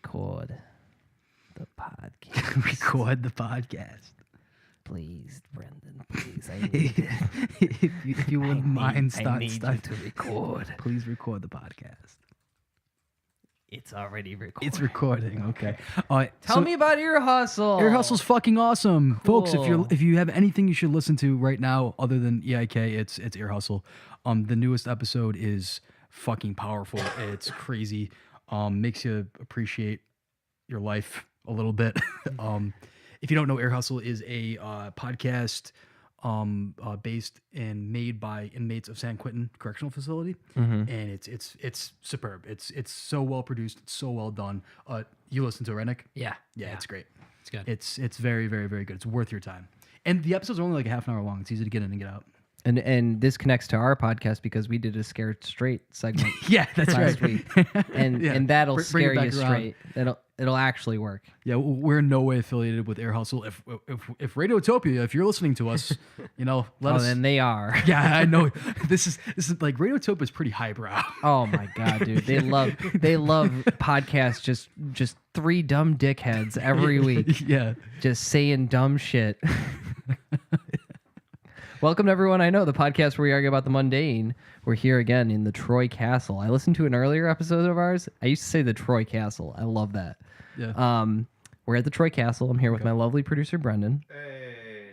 record the podcast. Record the podcast. Please, Brendan, please. I need if you wouldn't mind, I need you to record. Please record the podcast. It's already recorded. It's recording. Okay. Tell me about Ear Hustle. Ear Hustle's fucking awesome, folks. Cool. If you have anything you should listen to right now other than EIK, it's Ear Hustle. The newest episode is fucking powerful. It's crazy. Makes you appreciate your life a little bit. If you don't know, Ear Hustle is a podcast based and made by inmates of San Quentin Correctional Facility, and it's superb. It's so well produced. It's so well done. You listen to it, right, Nick? Yeah, It's great. It's good. It's very, very, very good. It's worth your time. And the episodes are only like a half an hour long. It's easy to get in and get out. And this connects to our podcast because we did a Scared Straight segment. Yeah, that's last right. week. And that'll Bring scare it back you around. straight. It'll actually work. Yeah, we're in no way affiliated with Ear Hustle. If Radiotopia, if you're listening to us, let us. Then they are. Yeah, I know. This is like Radiotopia is pretty highbrow. Oh my god, dude! They love podcasts. Just three dumb dickheads every week. Yeah, just saying dumb shit. Welcome to Everyone I Know, the podcast where we argue about the mundane. We're here again in the Troy Castle. I listened to an earlier episode of ours. I used to say the Troy Castle. I love that. Yeah. We're at the Troy Castle. I'm here with my lovely producer Brendan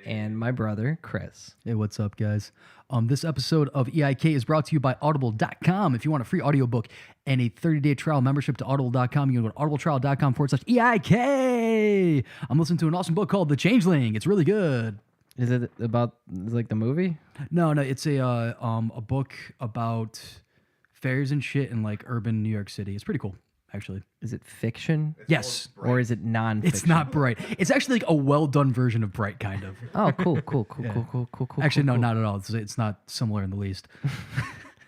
and my brother Chris. Hey, what's up, guys? This episode of EIK is brought to you by Audible.com. If you want a free audiobook and a 30-day trial membership to Audible.com, you can go to audibletrial.com/EIK. I'm listening to an awesome book called The Changeling. It's really good. Is it about like the movie? No, it's a book about fairs and shit in like urban New York City. It's pretty cool, actually. Is it fiction? Yes. Or is it non-fiction? It's not Bright. It's actually like a well done version of Bright, kind of. Oh, cool. Actually, no, cool. not at all. It's not similar in the least.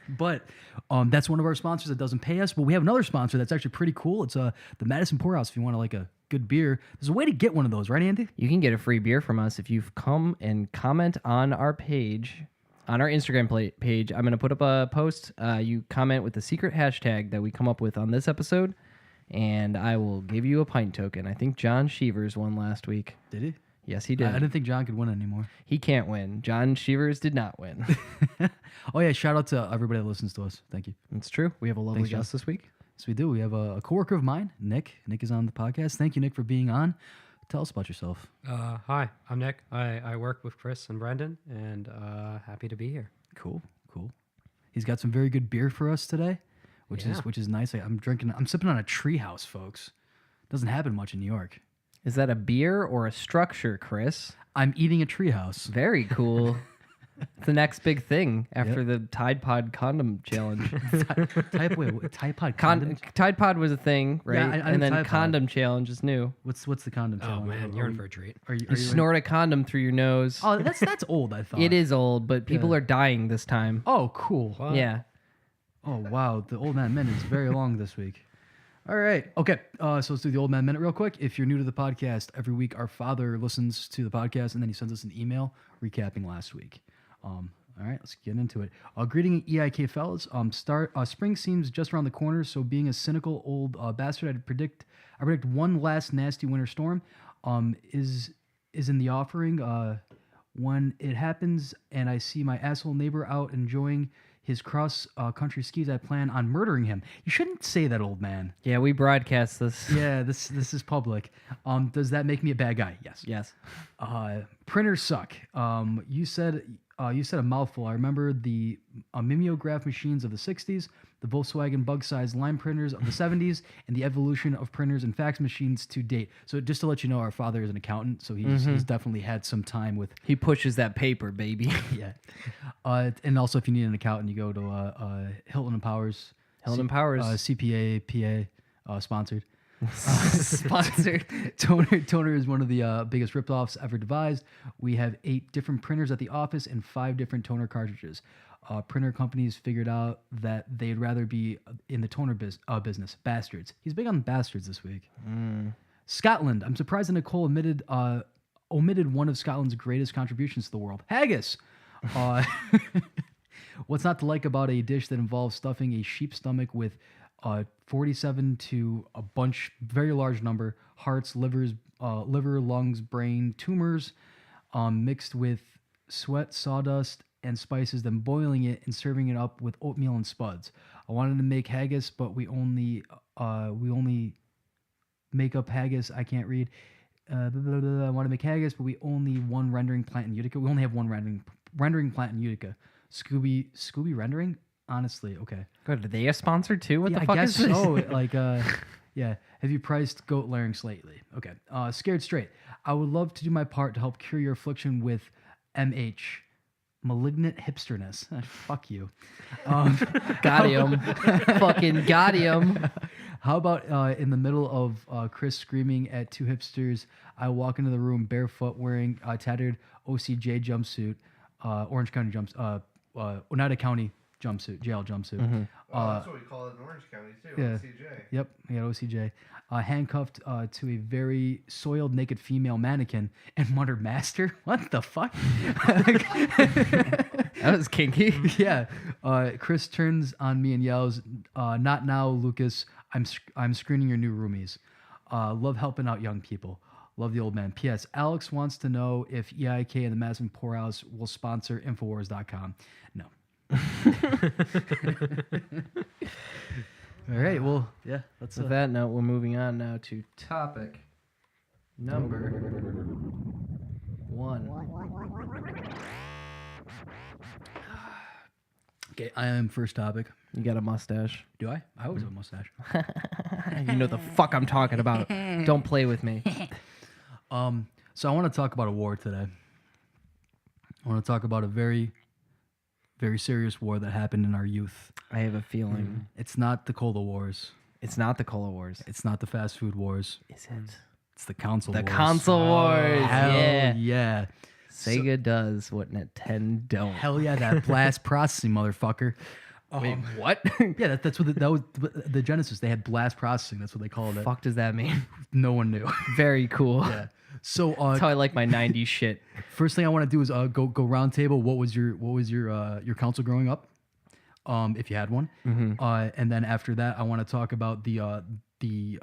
But that's one of our sponsors that doesn't pay us. But we have another sponsor that's actually pretty cool. It's the Madison Poorhouse. If you want like a good beer, there's a way to get one of those, right, Andy? You can get a free beer from us if you've come and comment on our page, on our Instagram page. I'm going to put up a post. You comment with the secret hashtag that we come up with on this episode, and I will give you a pint token. I think John Sheevers won last week. Did he? Yes, he did. I didn't think John could win anymore. He can't win. John Sheevers did not win. Oh, yeah. Shout out to everybody that listens to us. Thank you. It's true. We have a lovely Thanks, guest this week. Yes, we do. We have a coworker of mine, Nick. Nick is on the podcast. Thank you, Nick, for being on. Tell us about yourself. Hi, I'm Nick. I work with Chris and Brendan, and happy to be here. Cool. He's got some very good beer for us today, which is nice. I'm sipping on a Treehouse, folks. Doesn't happen much in New York. Is that a beer or a structure, Chris? I'm eating a Treehouse. Very cool. It's the next big thing after the Tide Pod condom challenge. Tide Pod condom? Tide Pod was a thing, right? Yeah, I and know then Tide Pod. condom challenge is new. What's the condom Oh challenge? man, you're in for a treat. You snort a condom through your nose. Oh, that's old, I thought. It is old, but people are dying this time. Oh, cool. What? Yeah. Oh, wow. The Old Man Minute is very long this week. All right. Okay. So let's do the Old Man Minute real quick. If you're new to the podcast, every week our father listens to the podcast and then he sends us an email recapping last week. All right, let's get into it. Greeting EIK fellas. Spring seems just around the corner, so being a cynical old bastard, I predict one last nasty winter storm is in the offering. When it happens and I see my asshole neighbor out enjoying his cross-country skis, I plan on murdering him. You shouldn't say that, old man. Yeah, we broadcast this. Yeah, this is public. Does that make me a bad guy? Yes. Yes. Printers suck. You said a mouthful. I remember the mimeograph machines of the 60s, the Volkswagen bug-sized line printers of the 70s, and the evolution of printers and fax machines to date. So just to let you know, our father is an accountant, so he's definitely had some time with... He pushes that paper, baby. Yeah. And also, if you need an accountant, you go to Hilton and Powers. Hilton and Powers. CPA, PA, sponsored. Sponsored. Toner is one of the biggest ripoffs ever devised. We have 8 different printers at the office and 5 different toner cartridges. Printer companies figured out that they'd rather be in the toner business. Bastards. He's big on bastards this week. Scotland. I'm surprised that Nicole omitted one of Scotland's greatest contributions to the world. Haggis. What's not to like about a dish that involves stuffing a sheep's stomach with 47 to a bunch, very large number, hearts, liver, lungs, brain, tumors, mixed with sweat, sawdust, and spices, then boiling it and serving it up with oatmeal and spuds. I wanted to make haggis, but we only make up haggis. I can't read. Blah, blah, blah. I want to make haggis, but we only one rendering plant in Utica. We only have one rendering plant in Utica. Scooby rendering. Honestly, okay. Good. Are they a sponsor too? What Yeah, the fuck I guess is this? so. Like, yeah. Have you priced goat larynx lately? Okay. Scared straight. I would love to do my part to help cure your affliction with MH. Malignant hipsterness. Fuck you. Got him. Fucking got him. How about in the middle of Chris screaming at two hipsters, I walk into the room barefoot wearing a tattered OCJ jumpsuit, Orange County Oneida County jumpsuit, jail jumpsuit. Mm-hmm. That's what we call it in Orange County too. Yeah. CJ. Yep, we got OCJ. Handcuffed to a very soiled naked female mannequin and muttered, "Master, what the fuck?" That was kinky. Yeah. Chris turns on me and yells, "Not now, Lucas. I'm screening your new roomies. Love helping out young people. Love the old man. P.S. Alex wants to know if EIK and the Madison Poorhouse will sponsor Infowars.com. No. All right. Well, yeah. That's With that note, we're moving on now to topic number 1. okay. I am first topic. You got a mustache. Do I? I always have a mustache. You know the fuck I'm talking about. Don't play with me. So I want to talk about a war today. I want to talk about a very, very serious war that happened in our youth. I have a feeling It's not the Cola Wars. it's not the Cola Wars. It's not the fast food wars. Is it? It's the Counsel The Wars. console wars. Hell Yeah. yeah. Sega does what Nintendo don't. Hell yeah, that blast processing, motherfucker. Wait, what? Yeah, that's what that was the Genesis. They had blast processing. That's what they called it. Fuck does that mean? No one knew. Very cool. Yeah. So That's how I like my 90s shit. first thing I want to do is go round table. What was your console growing up? If you had one. And then after that, I want to talk about the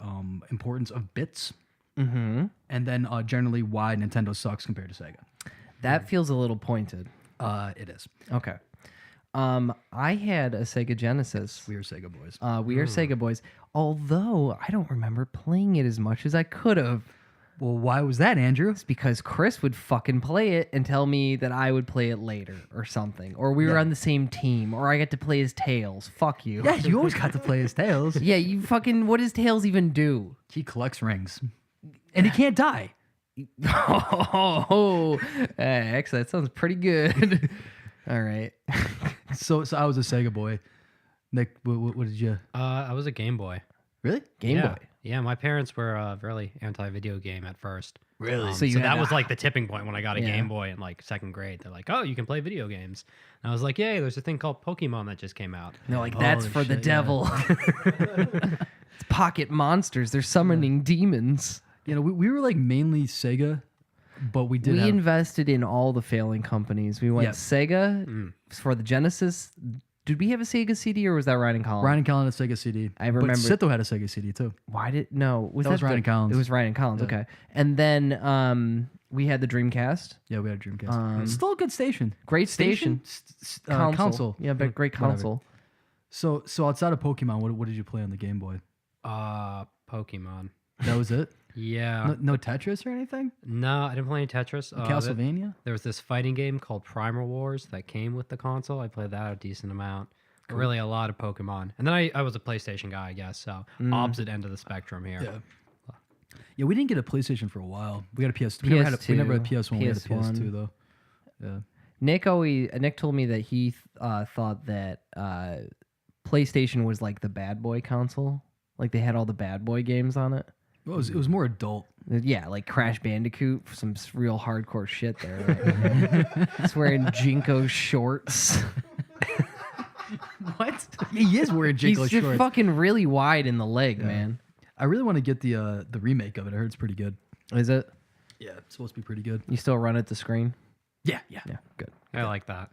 importance of bits. Mm-hmm. And then generally why Nintendo sucks compared to Sega. That feels a little pointed. It is. Okay. I had a Sega Genesis. We are Sega boys. We are Sega boys. Although I don't remember playing it as much as I could have. Well, why was that, Andrew? It's because Chris would fucking play it and tell me that I would play it later or something. Or we were on the same team. Or I got to play as Tails. Fuck you. Yeah, you always got to play as Tails. Yeah, you fucking... What does Tails even do? He collects rings. And he can't die. Oh, actually, that sounds pretty good. All right. So I was a Sega boy. Nick, what did you... I was a Game Boy. Really? Game yeah. Boy. Yeah, my parents were really anti-video game at first. Really? So you had that to- was like the tipping point when I got a Yeah. Game Boy in like second grade. They're like, "Oh, you can play video games." And I was like, "Yay!" There's a thing called Pokemon that just came out. No, like, that's Holy for the shit, yeah. devil. It's pocket monsters. They're summoning demons. You know, we were like mainly Sega, but we did We have... invested in all the failing companies. We went Yep. Sega for the Genesis. Did we have a Sega CD or was that Ryan and Collins? Ryan and Collins had a Sega CD. I remember- But Sito had a Sega CD too. Why did no? Was That was Ryan and Collins. It was Ryan and Collins. Yeah. Okay, and then we had the Dreamcast. Yeah, we had a Dreamcast. Still a good station. Great station. Console. Yeah, but great Whatever. console. So outside of Pokemon, what did you play on the Game Boy? Pokemon. That was it? Yeah. No Tetris or anything? No, I didn't play any Tetris. Castlevania? There was this fighting game called Primal Wars that came with the console. I played that a decent amount. Really, a lot of Pokemon. And then I was a PlayStation guy, I guess. So opposite end of the spectrum here. Yeah. Yeah, we didn't get a PlayStation for a while. We got a PS2. We never had a PS1. We had a PS2 though. Yeah. Nick told me that he thought that PlayStation was like the bad boy console. Like they had all the bad boy games on it. It was more adult. Yeah, like Crash Bandicoot, some real hardcore shit there. Right? He's wearing Jinko shorts. What? He is wearing He's Jinko just shorts. fucking really wide in the leg, man. I really want to get the remake of it. I heard it's pretty good. Is it? Yeah, it's supposed to be pretty good. You still run it to screen? Yeah. Yeah, good. I like that.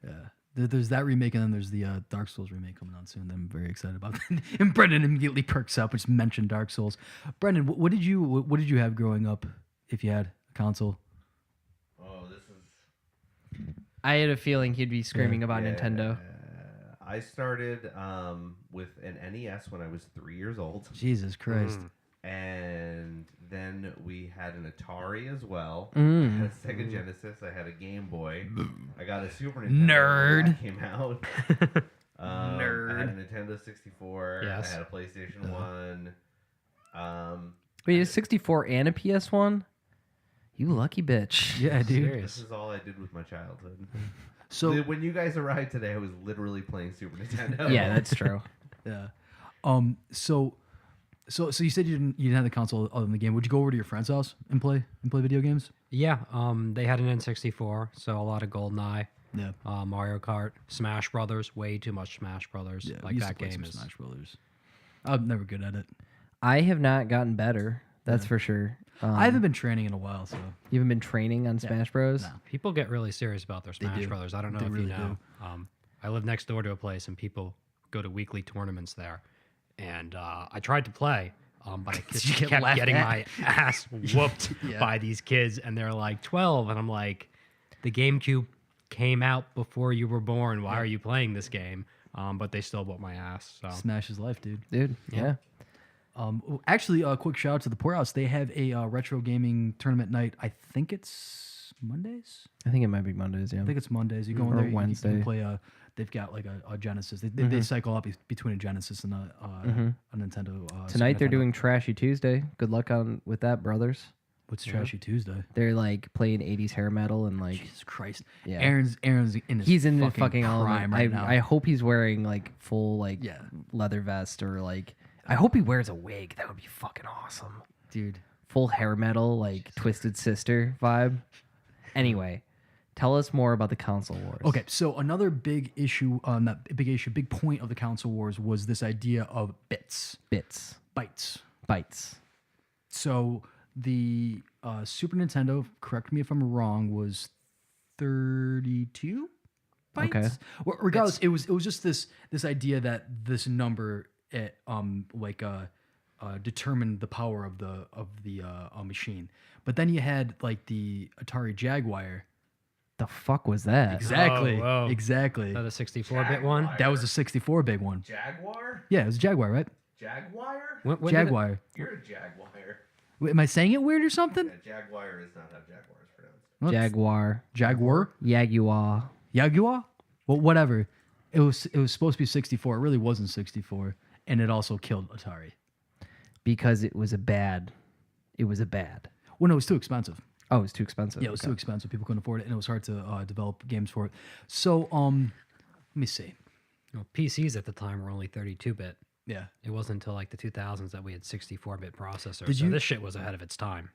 Yeah. There's that remake, and then there's the Dark Souls remake coming out soon that I'm very excited about. And Brendan immediately perks up, just mentioned Dark Souls. Brendan, what did you have growing up, if you had a console? Oh, this is. I had a feeling he'd be screaming about Nintendo. I started with an NES when I was 3 years old. Jesus Christ. And then we had an Atari as well. Mm. I had a Sega Genesis. I had a Game Boy. I got a Super Nintendo Nerd. when that came out. I had a Nintendo 64. Yes. I had a PlayStation 1. Wait, a 64 and a PS1? You lucky bitch. Yeah, dude. Serious. This is all I did with my childhood. So When you guys arrived today, I was literally playing Super Nintendo. Yeah, that's true. yeah. So you said you didn't have the console other than the game. Would you go over to your friend's house and play video games? Yeah, they had an N64, so a lot of GoldenEye, Yeah. Mario Kart, Smash Brothers, way too much Smash Brothers. Yeah. Like used to that play game some is. Smash Brothers. I'm never good at it. I have not gotten better. That's for sure. I haven't been training in a while, so You haven't been training on Smash Bros? No. People get really serious about their Smash do. Brothers. I don't know They if really you know. I live next door to a place, and people go to weekly tournaments there. And I tried to play, but I just you get kept laughed getting at? my ass whooped Yeah. by these kids, and they're like 12, and I'm like, the GameCube came out before you were born. Why are you playing this game? But they still whooped my ass. So Smash is life, dude. Dude, yeah. Actually, a quick shout out to the Poorhouse. They have a retro gaming tournament night. I think it's Mondays. I think it might be Mondays, yeah. I think it's Mondays. You go in Or there. You Wednesday. can play. They've got like a Genesis. They cycle up between a Genesis and a Nintendo. Tonight Super they're Nintendo. doing Trashy Tuesday. Good luck with that, brothers. What's Trashy Tuesday? They're like playing 80s hair metal and like Jesus Christ. Yeah. Aaron's in his he's in the fucking prime element. right now. I hope he's wearing like full like Yeah. leather vest or like I hope he wears a wig. That would be fucking awesome. Dude. Full hair metal like Twisted Sister vibe. Anyway, tell us more about the console wars. Okay, so another big issue, big point of the console wars was this idea of bits, bytes. Bytes. So the Super Nintendo, correct me if I'm wrong, was 32 bytes. Okay. Well, regardless, it was just this idea that this number determined the power of the machine. But then you had like the Atari Jaguar. The fuck was that? Exactly. whoa. Exactly. is that a 64-bit one? That was a 64 big one. Jaguar? Yeah, it was a Jaguar, right? Jaguar? When did it- Jaguar. You're a Jaguar. Wait, am I saying it weird or something? Yeah, Jaguar is not how Jaguar is pronounced. What? Jaguar. Jaguar? Jaguar. Jaguar? Well, whatever. It was supposed to be 64. It really wasn't 64, and it also killed Atari. Because it was a bad. Well, no, it was too expensive. Oh, it was too expensive. Yeah, it was Okay. too expensive. People couldn't afford it, and it was hard to develop games for it. So, let me see. Well, PCs at the time were only 32-bit. Yeah. It wasn't until like the 2000s that we had 64-bit processors. Did so you- this shit was ahead of its time.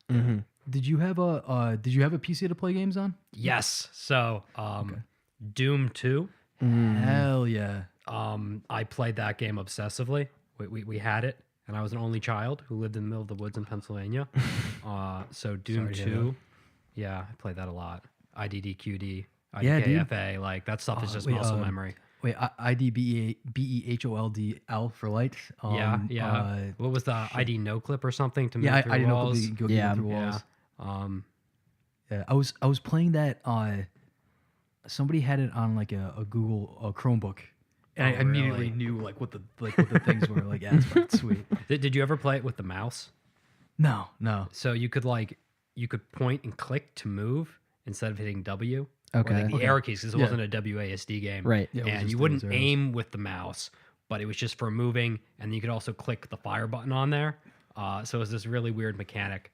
Did you have a PC to play games on? Yes. So, Doom 2. Hell yeah. I played that game obsessively. We had it, and I was an only child who lived in the middle of the woods in Pennsylvania. So Doom Sorry to hear 2, yeah, I played that a lot. IDDQD, Yeah, dude. IDKFA, like that stuff is just wait, muscle memory. Wait, IDBEHOLDL for light. Yeah. What was the ID no clip or something to move Yeah, through I didn't know walls? you could go Yeah. through Yeah. walls. Yeah, I was playing that. Somebody had it on like a Google Chromebook, and I Oh, immediately really? knew what the things were. Like, yeah, it's fucking sweet. Did you ever play it with the mouse? No. So you could point and click to move instead of hitting W. Okay. Or like the arrow keys, because it Yeah. wasn't a WASD game. Right. Yeah, it was and just you those wouldn't arrows. aim with the mouse, but it was just for moving, and you could also click the fire button on there. So it was this really weird mechanic.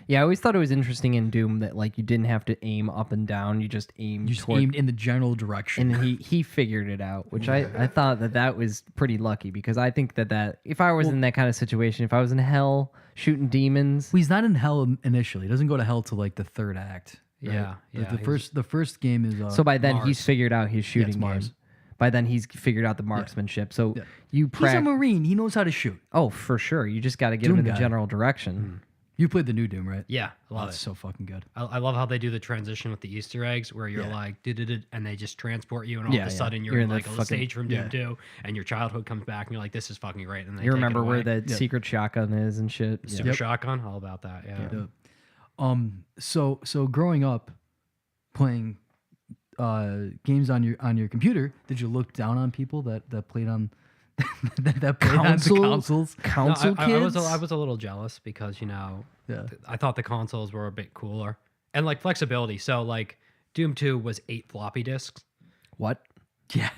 Yeah, I always thought it was interesting in Doom that like you didn't have to aim up and down; you just aimed. You just toward, aimed in the general direction. and he figured it out, which I thought that was pretty lucky because I think that if I was in that kind of situation, if I was in hell shooting demons, Well, he's not in hell initially. He doesn't go to hell till like the third act. right? Yeah, The- yeah, The first game is. so by then he's Mars. figured out his shooting game. Mars. By then he's figured out the marksmanship. So Yeah. you He's a practice. Marine. He knows how to shoot. Oh, for sure. You just got to get Doom him in the guy. general direction. You played the new Doom, right? Yeah, I Oh, love it's it. so fucking good. I love how they do the transition with the Easter eggs, where you're Yeah. like, did, and they just transport you, and all Yeah, of a yeah. sudden You're you're in in the like a fucking- stage from Doom yeah. 2, and your childhood comes back, and you're like, this is fucking great. And they You take remember it where away. the secret shotgun is and shit. Super Yeah. shotgun, all about that. Yeah. So growing up, playing games on your computer, did you look down on people that played on that played on the consoles? No, Counsel I kids. was a little jealous because Yeah. I thought the consoles were a bit cooler and like flexibility. So like Doom 2 was 8 floppy disks. What? Yeah.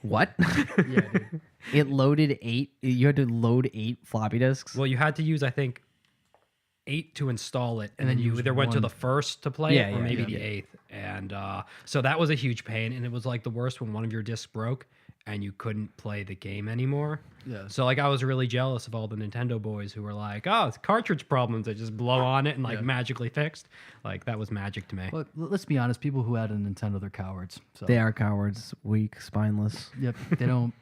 What? Yeah, dude. It loaded 8. You had to load 8 floppy disks. Well, you had to use I think 8 to install it, and then you use either went to one. the first to play Yeah, it or yeah, maybe yeah. the 8th. And so that was a huge pain, and it was like the worst when one of your discs broke and you couldn't play the game anymore. Yeah. So like I was really jealous of all the Nintendo boys who were like, "Oh, it's cartridge problems. I just blow on it and like Yeah. magically fixed." Like that was magic to me. But let's be honest, people who had a Nintendo, they're cowards. So They are cowards, weak, spineless. Yep. They don't.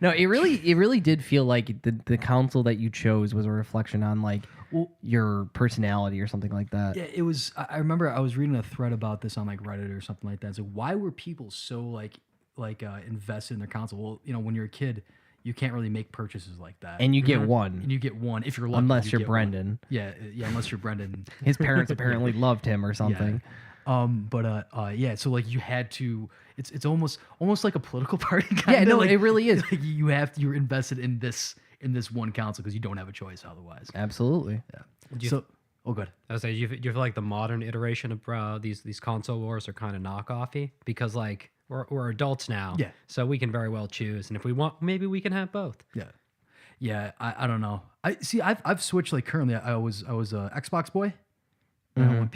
No, it really did feel like the console that you chose was a reflection on like Well, your personality or something like that. yeah, it was. I remember I was reading a thread about this on like Reddit or something like that. It's like, why were people so like invested in their console? Well, when you're a kid, you can't really make purchases like that, And you get one, and you get one if you're lucky. unless you you're get one. Brendan. Yeah, unless you're Brendan. His parents apparently loved him or something. Yeah. So like you had to. It's almost like a political party. Yeah, Kinda. no, like, it really is. Like you're invested in this one console because you don't have a choice otherwise. Absolutely. you- So, good. I was saying, do you feel like the modern iteration of these console wars are kind of knockoffy because like we're adults now, Yeah. so we can very well choose, and if we want, maybe we can have both. Yeah. I don't know. I've switched like currently. I was a Xbox boy. And I went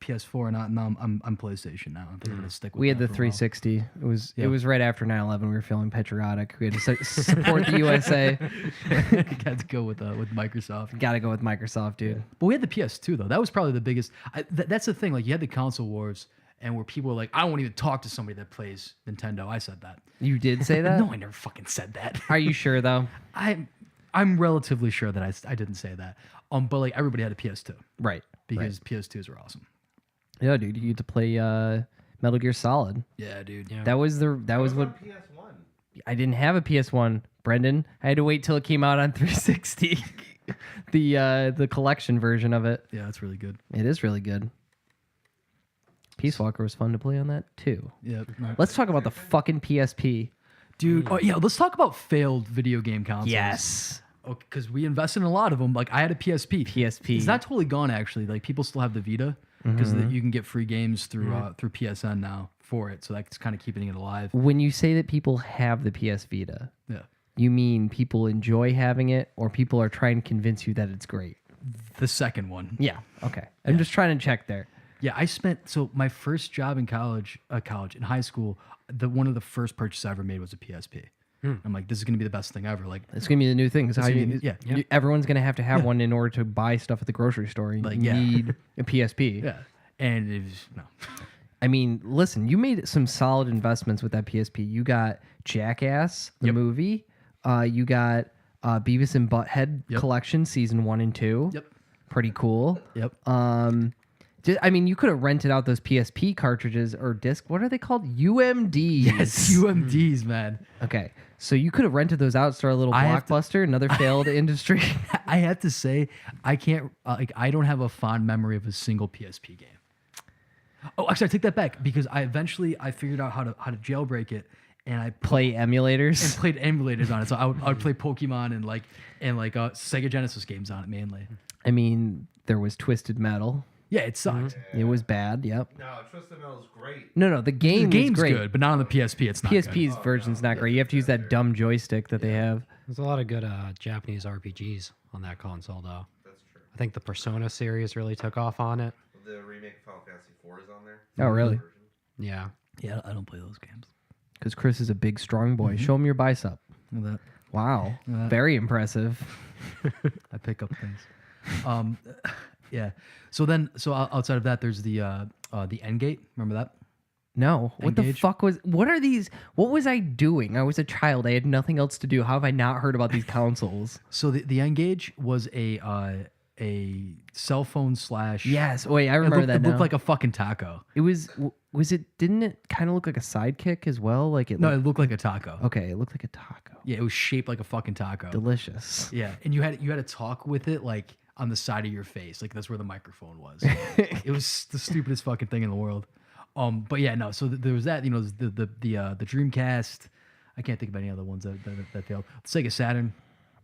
PS4, and now I'm PlayStation now. I think I'm gonna stick with. We had that the for a while. 360. It Yeah. was right after 9/11. We were feeling patriotic. We had to support the USA. Got to go with Microsoft. Got to go with Microsoft, dude. But we had the PS2 though. That was probably the biggest. That's the thing. Like you had the console wars, and where people were like, I don't want to even talk to somebody that plays Nintendo. I said that. You did say that? No, I never fucking said that. Are you sure though? I'm relatively sure that I didn't say that. But like everybody had a PS2 Right. because PS2s were awesome. Yeah, dude. You get to play Metal Gear Solid. Yeah, dude. Yeah. That was what on PS1. I didn't have a PS1, Brendan. I had to wait till it came out on 360. the collection version of it. Yeah, that's really good. It is really good. Peace Walker was fun to play on that too. Yeah. Let's talk about the fucking PSP. Dude, oh yeah, let's talk about failed video game consoles. Yes. Because we invested in a lot of them. Like I had a PSP. PSP. It's not totally gone actually. Like people still have the Vita because you can get free games through PSN now for it. So that's kind of keeping it alive. When you say that people have the PS Vita, Yeah. you mean people enjoy having it or people are trying to convince you that it's great? The second one. Yeah. Okay. I'm just trying to check there. Yeah, so my first job in in high school, one of the first purchases I ever made was a PSP. I'm like, this is gonna be the best thing ever. Like, It's gonna be the new thing. How gonna you, be- yeah. everyone's gonna have to have one in order to buy stuff at the grocery store. You Like, yeah. need a PSP. yeah, and it was no. I mean, listen, you made some solid investments with that PSP. You got Jackass, the movie. You got Beavis and Butthead Collection, season 1 and 2. Yep. Pretty cool. Yep. I mean, you could have rented out those PSP cartridges or disc. What are they called? UMDs. Yes, UMDs, man. Okay, so you could have rented those out. Start a little I have to- Blockbuster, another failed industry. I have to say, I can't. I don't have a fond memory of a single PSP game. Oh, actually, I take that back because I figured out how to jailbreak it, and I Play emulators. played emulators on it. So I would play Pokemon and Sega Genesis games on it mainly. I mean, there was Twisted Metal. Yeah, it sucked. It was bad. Yep. No, Twisted Metal is great. No, the game The is game's great. good, but not on the PSP. It's not. PSP's good. version's not great. You have to use that dumb joystick that they have. There's a lot of good Japanese RPGs on that console, though. That's true. I think the Persona series really took off on it. The remake of Final Fantasy IV is on there. Oh, really? Yeah. Yeah, I don't play those games. Because Chris is a big, strong boy. Show him your bicep. Look at that. Wow. Very impressive. I pick up things. Yeah. So outside of that, there's the Endgate. Remember that? No. What the Engage? fuck was? What are these? What was I doing? I was a child. I had nothing else to do. How have I not heard about these consoles? So the N-Gage was a cell phone slash. Yes. Wait, I It remember looked, that it looked now. like a fucking taco. It was. Was it? Didn't it kind of look like a sidekick as well? Like it. No, Looked, it looked like a taco. okay, it looked like a taco. Yeah, it was shaped like a fucking taco. Delicious. Yeah, and you had to talk with it like on the side of your face, like that's where the microphone was. It was the stupidest fucking thing in the world. But yeah, no. So there was that. You know, the Dreamcast. I can't think of any other ones that failed. The Sega Saturn.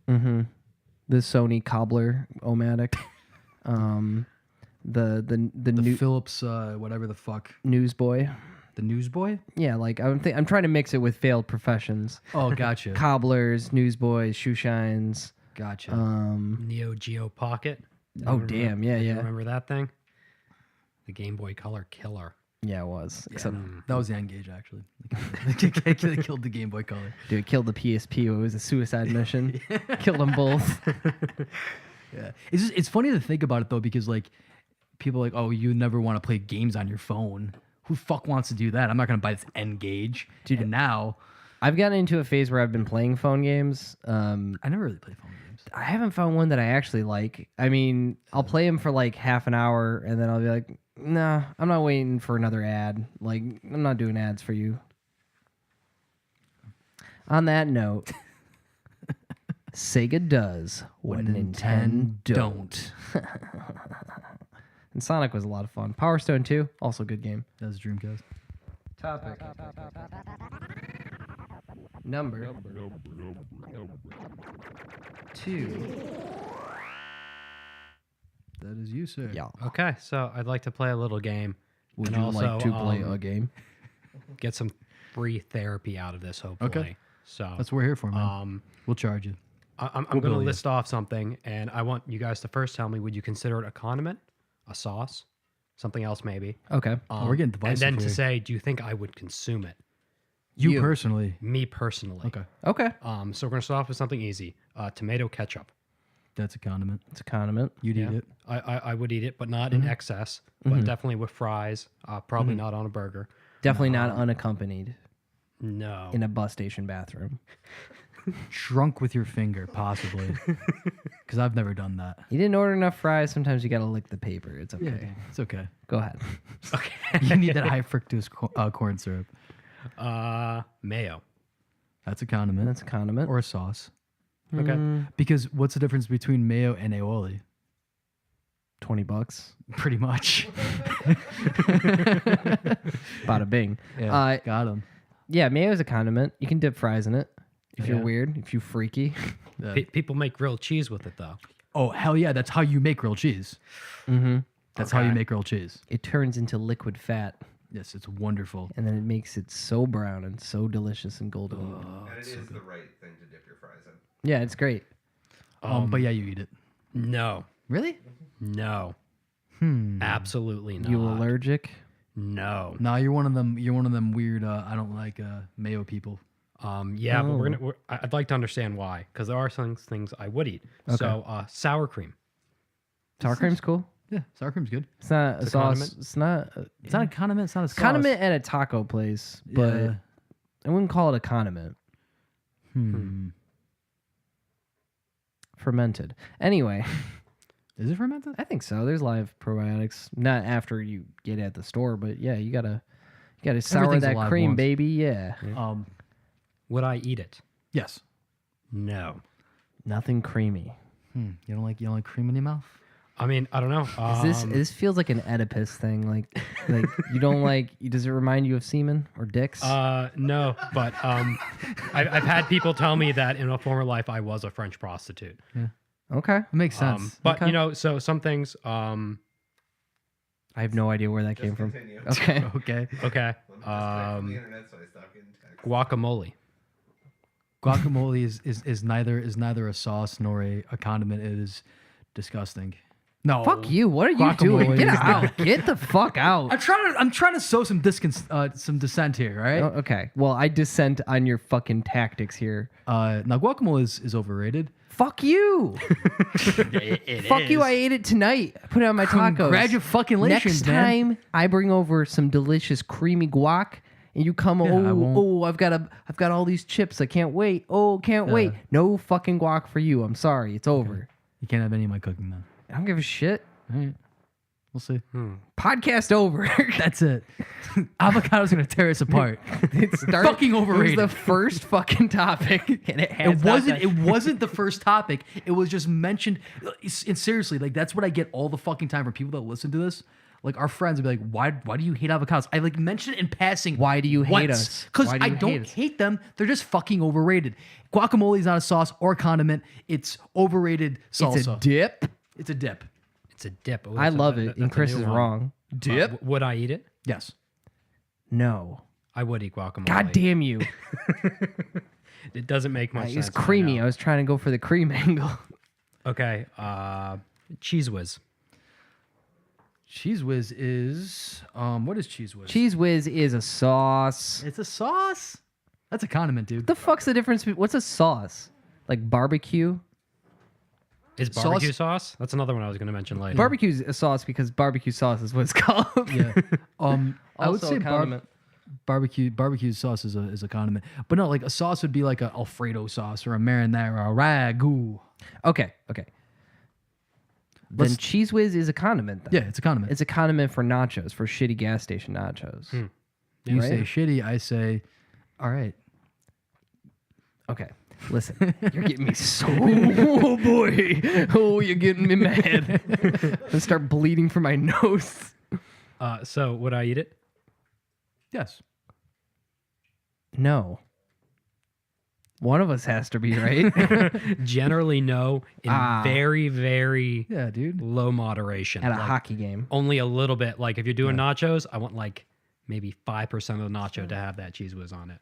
Mm-hmm. The Sony Cobbler O-Matic. The The new Philips, whatever the fuck. Newsboy. The Newsboy. Yeah, like I'm trying to mix it with failed professions. Oh, gotcha. Cobblers, newsboys, shoe shines. Gotcha. Neo Geo Pocket. Oh, Remember- damn. Yeah, you yeah. Remember that thing? The Game Boy Color killer. Yeah, it was. Except, That was the N-Gage, actually. They killed the Game Boy Color. dude, it killed the PSP. It was a suicide mission. Killed them both. Yeah, it's funny to think about it though, because like people are like, oh, you never want to play games on your phone. Who the fuck wants to do that? I'm not gonna buy this N-Gage. Dude. And now I've gotten into a phase where I've been playing phone games. I never really played phone games. I haven't found one that I actually like. I mean, I'll play them for like half an hour and then I'll be like, nah, I'm not waiting for another ad. Like, I'm not doing ads for you. On that note, Sega does what Nintendo don't. And Sonic was a lot of fun. Power Stone 2, also a good game. That was Dreamcast. Topic. Number 2. That is you, sir. Yeah. Okay, so I'd like to play a little game. Would and you like to play also, a game? get some free therapy out of this, hopefully. Okay. So That's what we're here for, man. We'll charge you. I'm We'll going to bill you. list off something, and I want you guys to first tell me: would you consider it a condiment, a sauce, something else maybe? Okay. We're getting And divisive then to here. say, do you think I would consume it? You personally. Me personally. Okay. Okay. So we're going to start off with something easy: tomato ketchup. That's a condiment. It's a condiment. You'd Yeah. eat it. I would eat it, but not in excess. But definitely with fries. Probably not on a burger. Definitely not unaccompanied No. in a bus station bathroom. Shrunk with your finger, possibly. Because I've never done that. You didn't order enough fries. Sometimes you got to lick the paper. It's okay. Yeah, it's okay. Go ahead. You need that high fructose corn syrup. Mayo. That's a condiment. That's a condiment. Or a sauce. Okay. Because what's the difference between mayo and aioli? $20. Pretty much. Bada bing. Yeah, got him. Yeah, mayo is a condiment. You can dip fries in it if you're Yeah. weird, if you freaky. People make grilled cheese with it, though. Oh, hell yeah. That's how you make grilled cheese. Mm-hmm. That's how you Okay. make grilled cheese. It turns into liquid fat, Yes, it's wonderful. and then it makes it so brown and so delicious and golden. And it is the right thing to dip your fries in. Yeah, it's great. But yeah, you eat it. No. Really? No. Absolutely not. You allergic? No. No, you're one of them. You're one of them weird. I don't like mayo people. Yeah, but I'd like to understand why, because there are some things I would eat. So sour cream. Sour cream's cool. Yeah, sour cream's good. It's not a a sauce. condiment? It's not. It's not a condiment. It's not a sauce. Condiment at a taco place, but Yeah. I wouldn't call it a condiment. Fermented. Anyway, Is it fermented? I think so. There's live probiotics. Not after you get it at the store, but yeah, you gotta sour Everything's that alive cream, once. baby. Yeah. Would I eat it? Yes. No. Nothing creamy. You don't like cream in your mouth? I mean, I don't know. This feels like an Oedipus thing. Like you don't like. Does it remind you of semen or dicks? No, but I've had people tell me that in a former life I was a French prostitute. Okay. It makes sense. But Okay. so some things. I have no idea where that came from. Continue. Okay. Okay. Okay. Let me just check from the internet so I stop getting text. Guacamole. Guacamole is neither a sauce nor a condiment. It is disgusting. No. Fuck you. What are you doing? Guacamole Get is out. Get the fuck out. I'm trying to sow some dissent here, all right? Oh, okay. Well, I dissent on your fucking tactics here. Now guacamole is overrated. Fuck you. Fuck you. I ate it tonight. I put it on my tacos. Congratulations, Next man. time I bring over some delicious creamy guac and you come, I won't. I've got all these chips. I can't wait. Oh, can't wait. No fucking guac for you. I'm sorry. It's over. You can't have any of my cooking then. I don't give a shit. All right. We'll see. Podcast over. That's it. Avocado's gonna tear us apart. It started, Fucking overrated. It was the first fucking topic, and It wasn't the first topic. It was just mentioned. And seriously, like that's what I get all the fucking time from people that listen to this. Like our friends would be like, "Why do you hate avocados?" I like mentioned it in passing. Why do you hate us? Because Why do I you don't hate us? hate them. They're just fucking overrated. Guacamole is not a sauce or a condiment. It's overrated salsa. It's a dip. It's a dip. It's a dip. I love it, and Chris is wrong. Dip? Would I eat it? Yes. No. I would eat guacamole. God damn you. It doesn't make much sense. It's creamy. I was trying to go for the cream angle. Okay. Cheese Whiz. Cheese Whiz is what is Cheese Whiz? Cheese Whiz is a sauce. It's a sauce. That's a condiment, dude. What the fuck's the difference? What's a sauce? Like barbecue? Is barbecue sauce? That's another one I was going to mention later. Barbecue's a sauce because barbecue sauce is what it's called. Yeah. I would Also say a condiment. barbecue sauce is a condiment, but no, like a sauce would be like a Alfredo sauce or a marinara or a ragu. Okay. Then Cheese Whiz is a condiment. Then. Yeah, it's a condiment. It's a condiment for nachos, for shitty gas station nachos. You right? say shitty, I say, all right. Okay. Listen, you're getting me so. Oh boy! Oh, you're getting me mad. I'm gonna start bleeding from my nose. So would I eat it? Yes. No. One of us has to be right. Generally, no. In very, very Yeah, dude. low moderation. At a Like, hockey game. only a little bit. Like if you're doing nachos, I want like maybe 5% of the nacho to have that cheese whiz on it.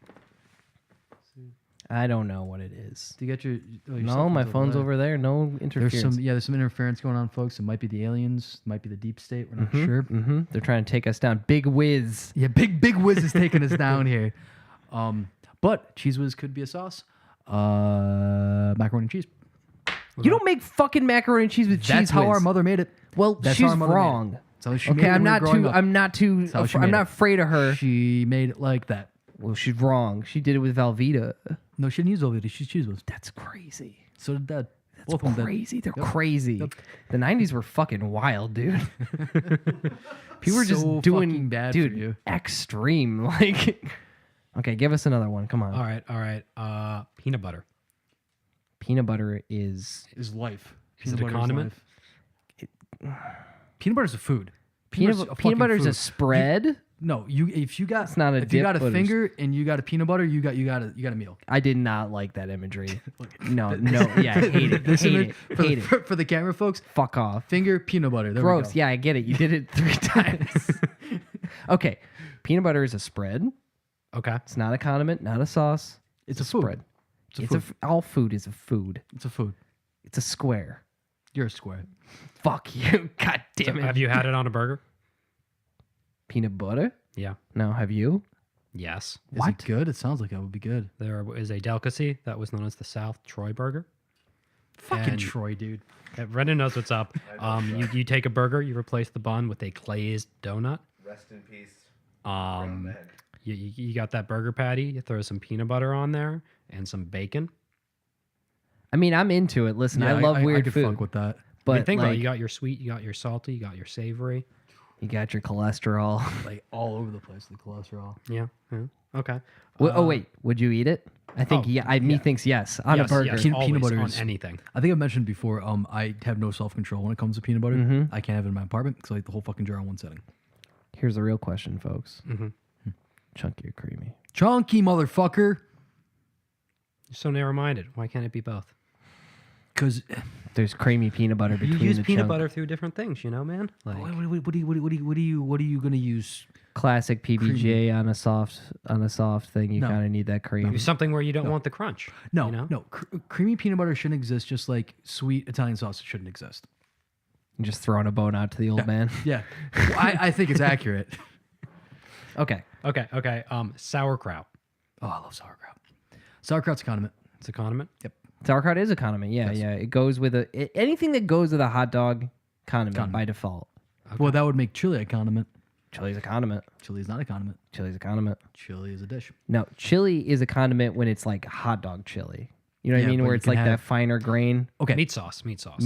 I don't know what it is. Do you get your? Oh, your No, cell my there. phone's over there. No interference. There's some interference going on, folks. It might be the aliens. It might be the deep state. We're not sure. Mm-hmm. They're trying to take us down. Big Whiz. Yeah, big whiz is taking us down here. But cheese whiz could be a sauce. Macaroni and cheese. You don't make fucking macaroni and cheese with cheese. That's how whiz. our mother made it. Well, That's she's how our mother made it. wrong. That's how she Okay, made it I'm when we not were growing too. up. I'm not too. That's how she I'm made not it. afraid of her. She made it like that. Well, she's wrong. She did it with Velveeta. No, she didn't use Velveeta. She's cheese whiz. That's crazy. So did Dad. That's Both of them did. crazy. They're Yep. crazy. Yep. The 90s were fucking wild, dude. People were just So doing fucking bad for dude, you. extreme. Like, okay, give us another one. Come on. All right. Peanut butter. Peanut butter is Is life. Is it a Peanut butter condiment? life. Peanut butter is a food. peanut fucking butter is a food. spread. No, if you got It's not a if you dip, got a but it's- finger and you got a peanut butter, you got a meal. I did not like that imagery. No, yeah, I hate it. Hate it. For the camera folks, Fuck off. finger peanut butter. There we Gross. go. Yeah, I get it. You did it 3 times. Okay, peanut butter is a spread. Okay. It's not a condiment, not a sauce. It's a food. spread. It's a It's food. all food is a food. It's a food. It's a square. You're a square. Fuck you. God damn it. Have you had it on a burger? Peanut butter? Yeah. No, have you? Yes. Is it good? It sounds like it would be good. There is a delicacy that was known as the South Troy burger. Fucking And- Troy, dude. Brendan knows what's up. You take a burger, you replace the bun with a glazed donut. Rest in peace. Brown Um, man. you got that burger patty. You throw some peanut butter on there and some bacon. I mean, I'm into it. Listen, I love I weird could food. fuck with that. But I mean, think about it. like, You got your sweet, you got your salty, you got your savory. you got your cholesterol. Like all over the place, the cholesterol. Yeah. Okay. Oh wait, would you eat it? I think me thinks yes on Yes, a burger. yes, Peanut always butter on is- anything. I think I mentioned before. I have no self control when it comes to peanut butter. Mm-hmm. I can't have it in my apartment because I like the whole fucking jar in one setting. Here's the real question, folks. Mm-hmm. Chunky or creamy? Chunky motherfucker. You're so narrow-minded. Why can't it be both? Because There's creamy peanut butter You between use the peanut chunk. butter through different things, you know, man. Like, what are you gonna use? Classic PBJ on a soft thing. You No. kind of need that cream. use something where you don't want the crunch. No, you know? no. Creamy peanut butter shouldn't exist. Just like sweet Italian sauce shouldn't exist. You're just throwing a bone out to the old man. Yeah. Well, I think it's accurate. Okay. Okay. Sauerkraut. Oh, I love sauerkraut. Sauerkraut's a condiment. It's a condiment. Yep. Sauerkraut is a condiment. Yeah, Yes. yeah. It goes with anything that goes with a hot dog condiment by default. Well, that would make chili a condiment. Chili's a condiment. Chili is not a condiment. Chili's a condiment. Chili is a dish. No, chili is a condiment when it's like hot dog chili. You know what Yeah, I mean? but Where you it's can like that have- finer grain Okay. Meat sauce. meat sauce.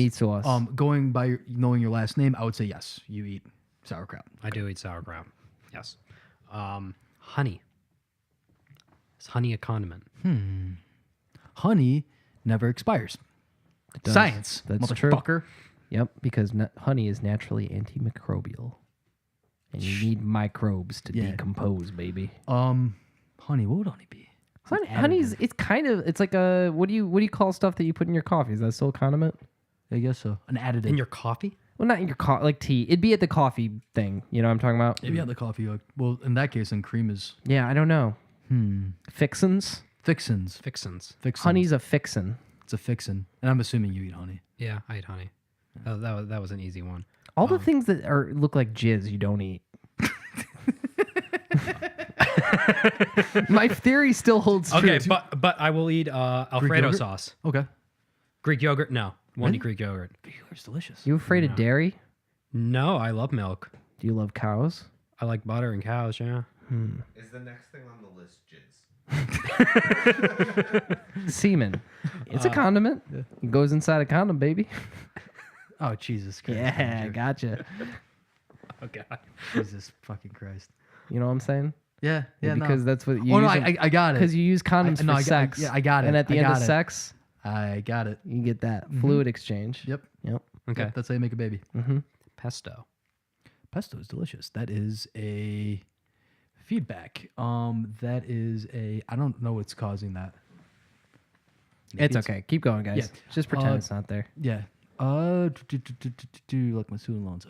Going by knowing your last name, I would say yes. You eat sauerkraut. I do eat sauerkraut. Yes. Honey. Is honey a condiment? Honey never expires. It does. Science. That's true. motherfucker. Yep, because honey is naturally antimicrobial. And you need microbes to Yeah. decompose, baby. Honey, what would honey be? Honey's it's like a what do you call stuff that you put in your coffee? Is that still a condiment? I guess so. An additive. In your coffee? Well, not in your like tea. It'd be at the coffee thing. You know what I'm talking about? Maybe the coffee. Well, in that case, then cream is Yeah, I don't know. Fixins. fixins. Fixins. Fixins. Honey's a fixin. It's a fixin. And I'm assuming you eat honey. Yeah, I eat honey. That was an easy one. All the things that look like jizz, you don't eat. My theory still holds true. Okay, but I will eat Alfredo yogurt? sauce. Okay. Greek yogurt? No. Won't Really? eat Greek yogurt. It's delicious. You afraid of dairy? No, I love milk. Do you love cows? I like butter and cows, yeah. Is the next thing on the list jizz? Semen. It's a condiment. It goes inside a condom, baby. Oh, Jesus Christ. Yeah, gotcha. Oh, God. Jesus fucking Christ. You know what I'm saying? Yeah, yeah, Because no. that's what you Oh, no, use. I got it. Because you use condoms no, for I got- sex. yeah, I got it. And at the I end of got it. sex, I got it. you get that fluid exchange. Yep. Yep. Okay. Yep, that's how you make a baby. Pesto. Pesto is delicious. That is a feedback. That is a. I don't know what's causing that. Maybe It's okay. Keep going, guys. Yeah. Just pretend it's not there. Yeah. Like my student loans.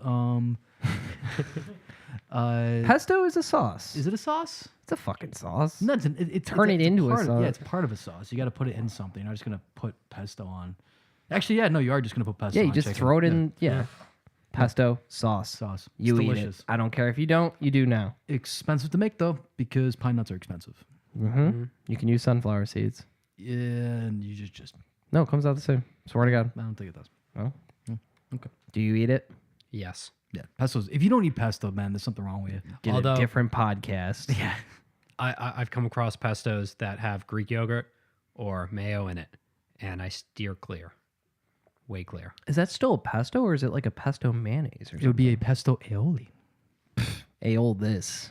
Pesto is a sauce. Is it a sauce? It's a fucking sauce. No, it's Turn it into a part of- sauce. Yeah, it's part of a sauce. You got to put it in something. You're not just gonna put pesto on. Actually, yeah, no, you are just gonna put pesto. Yeah, you on just chicken. throw it in. Yeah. Pesto sauce. Sauce. You It's eat delicious. it. I don't care if you don't. You do now. Expensive to make though, because pine nuts are expensive. You can use sunflower seeds. Yeah, and you just. No, it comes out the same. Swear to God. I don't think it does. Oh. Okay. Do you eat it? Yes. Yeah, pesto's. If you don't eat pesto, man, there's something wrong with you. Get Although- a different podcast. Yeah. I've come across pestos that have Greek yogurt or mayo in it, and I steer clear. Way clear. Is that still a pesto or is it like a pesto mayonnaise or It something? would be a pesto aioli. Aol this.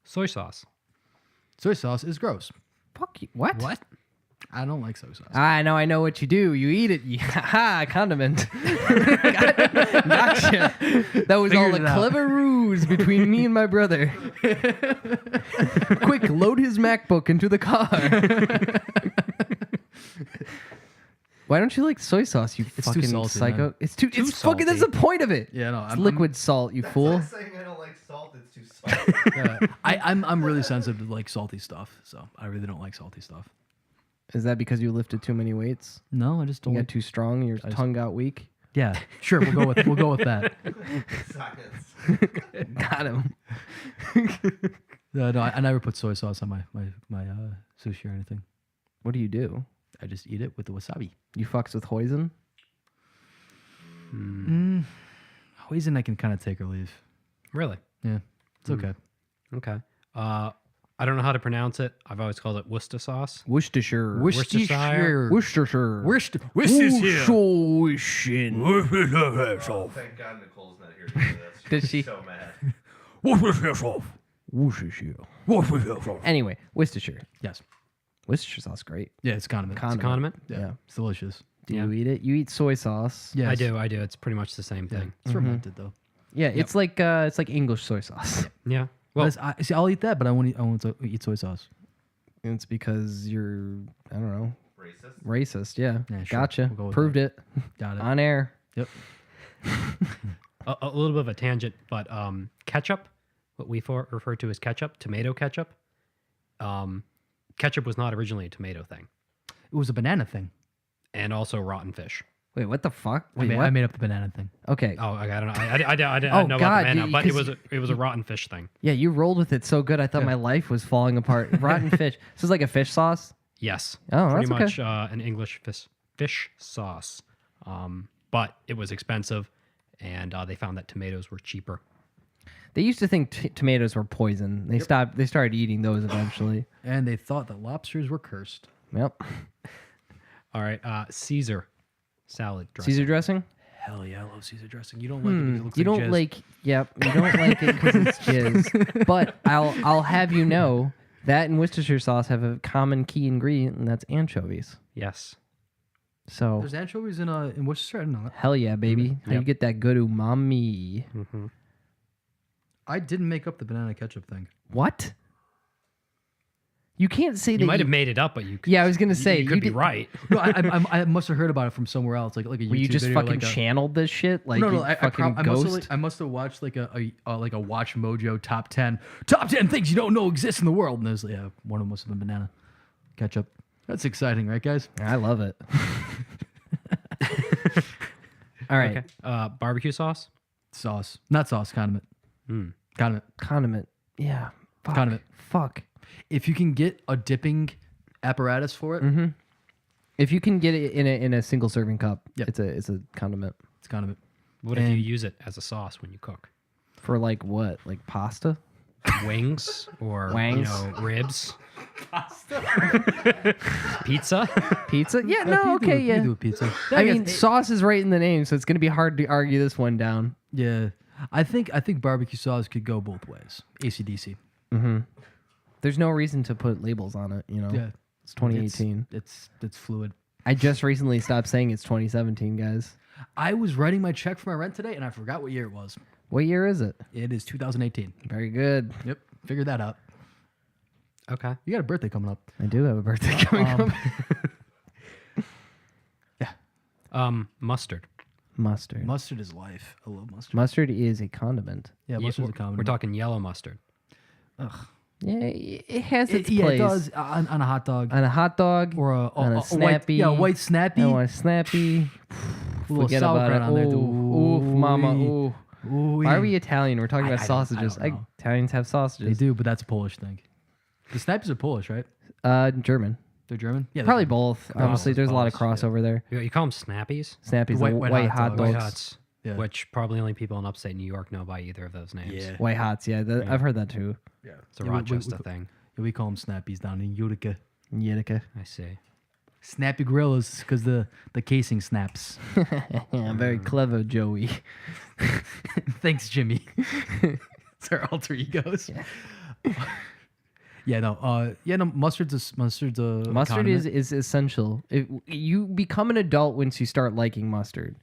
Soy sauce. Soy sauce is gross. Fuck you. What? I don't like soy sauce. I know what you do. You eat it. Ha, condiment. Gotcha. That was all Figured a it out. clever ruse between me and my brother. Quick, load his MacBook into the car. Why don't you like soy sauce, you too fucking salty, psycho? man. It's fucking, that's the point of it. Yeah, no, It's liquid salt, you fool. That's like saying I don't like salt. It's too salty. Yeah. I'm really sensitive to like salty stuff, so I really don't like salty stuff. Is that because you lifted too many weights? No, I just don't. You Like, got too strong, your tongue got weak? yeah, sure. We'll go with that. Science. Got him. No, I never put soy sauce on my sushi or anything. What do you do? I just eat it with the wasabi. You fucks with hoisin? Hoisin I can kind of take or leave. Really? Yeah, it's okay. Okay. I don't know how to pronounce it. I've always called it Worcester sauce. Worcestershire. Worcestershire. Worcestershire. Worcestershire. Worcestershire. Oh, thank God Nicole's not here today. That's Does she? so mad. Worcestershire. Anyway, Worcestershire. Yes. Worcestershire sauce is great. Yeah, it's condiment. It's a condiment? Yeah. It's delicious. Do Yeah. you eat it? You eat soy sauce. Yeah, I do. It's pretty much the same Yeah, thing. it's fermented though. Yeah, it's like English soy sauce. Yeah. Well, See, I'll eat that, but I want to eat soy sauce. And it's because you're, I don't know, Racist. racist. Yeah. Yeah, sure. Gotcha. We'll go with Proved it Got it. on air. Yep. a little bit of a tangent, but ketchup, what we refer to as ketchup, tomato ketchup. Ketchup was not originally a tomato thing. It was a banana thing. and also rotten fish. Wait, what the fuck? I Wait, made, what? I made up the banana thing. Okay. Oh, I don't know. I didn't Oh, know God, about the banana, but because- it was a rotten fish thing. Yeah, you rolled with it so good. I thought Yeah. my life was falling apart. Rotten fish. This is like a fish sauce. Yes. Oh, pretty that's much an English fish sauce. But it was expensive, and they found that tomatoes were cheaper. They used to think tomatoes were poison. They stopped. They started eating those eventually. And they thought that lobsters were cursed. Yep. All right, Caesar salad dressing. Caesar dressing. Hell yeah, I love Caesar dressing. You don't like it because it looks You like don't jizz. like. Yep. You don't like it because it's jizz. But I'll have you know that and Worcestershire sauce have a common key ingredient, and that's anchovies. Yes. So There's anchovies in Worcestershire. I didn't know that. hell yeah, baby. How you Yep. get that good umami? Mm-hmm. I didn't make up the banana ketchup thing. What? You can't say that. You might have made it up, but you could, Yeah, I was gonna say you could be did- right. No, I must have heard about it from somewhere else, like a YouTube Were you just video, fucking like a, channeled this shit like no, you I fucking ghost? I must have watched like a Watch Mojo top 10 things you don't know exist in the world, and there's one of them must have been banana ketchup. That's exciting, right, guys? I love it. All right, Okay. Barbecue sauce. Sauce, not sauce, condiment. Condiment. condiment. Yeah, fuck. Condiment. Fuck. If you can get a dipping apparatus for it, If you can get it in a single serving cup, Yep. it's a condiment it's condiment. What if you And- use it as a sauce when you cook? for like what? Like pasta? Wings or Wangs. ribs? Pizza? Pizza? Yeah, You no, do okay, it- you yeah. do a pizza. I mean, sauce is right in the name, so it's gonna be hard to argue this one down. Yeah, I think barbecue sauce could go both ways. AC/DC. There's no reason to put labels on it. You know, Yeah, it's 2018. It's fluid. I just recently stopped saying it's 2017, guys. I was writing my check for my rent today, and I forgot what year it was. What year is it? It is 2018. Very good. Yep, figured that out. Okay. You got a birthday coming up. I do have a birthday coming up. Mustard. Mustard. Mustard is life. I love mustard. Mustard is a condiment. Yeah, mustard's a common. We're talking yellow mustard. Yeah, it has its Yeah, place. it does on a hot dog On a hot dog or on a white, snappy. white snappy. I want a snappy. little Forget about it. sauerkraut on there, too. Ooh, mama. Ooh. Ooh, Why are we Italian? We're talking about I don't sausages. know. Italians have They sausages. do, but that's a Polish thing. The snappies are Polish, right? German. They're German. Yeah, Probably they're both. Honestly, there's a lot of crossover there. You call them snappies? Snappies, White- the white white hot hot dogs. dogs. White hots. Yeah. Which probably only people in upstate New York know by either of those names. Yeah. White hots, yeah. I've heard that too. It's a Yeah, Rochester thing. Yeah, we call them snappies down in Utica. Utica. I see. Snappy grill is because the casing snaps. Yeah, very clever, Joey. Thanks, Jimmy. It's our alter egos. Mustard's a Mustard condiment. is essential. You become an adult once you start liking mustard.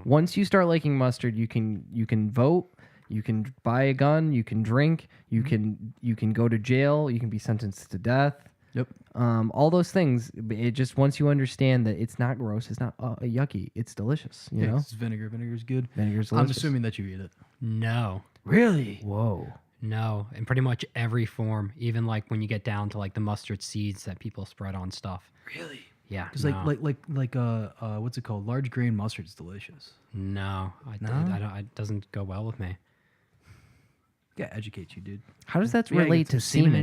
Once you start liking mustard, you can vote, you can buy a gun, you can drink, you can go to jail, you can be sentenced to death. Yep. All those things. It just once you understand that it's not gross, it's not yucky, it's delicious. You know, It's vinegar. Vinegar's good. vinegar's I'm delicious. assuming that you eat it. No. Really? Whoa. No. In pretty much every form, even like when you get down to like the mustard seeds that people spread on stuff. Really? Yeah. Because no. like what's it called? Large grain mustard's delicious. No. I don't, it doesn't go well with me. Yeah, educate you, dude. How does that Yeah, you relate get some to semen?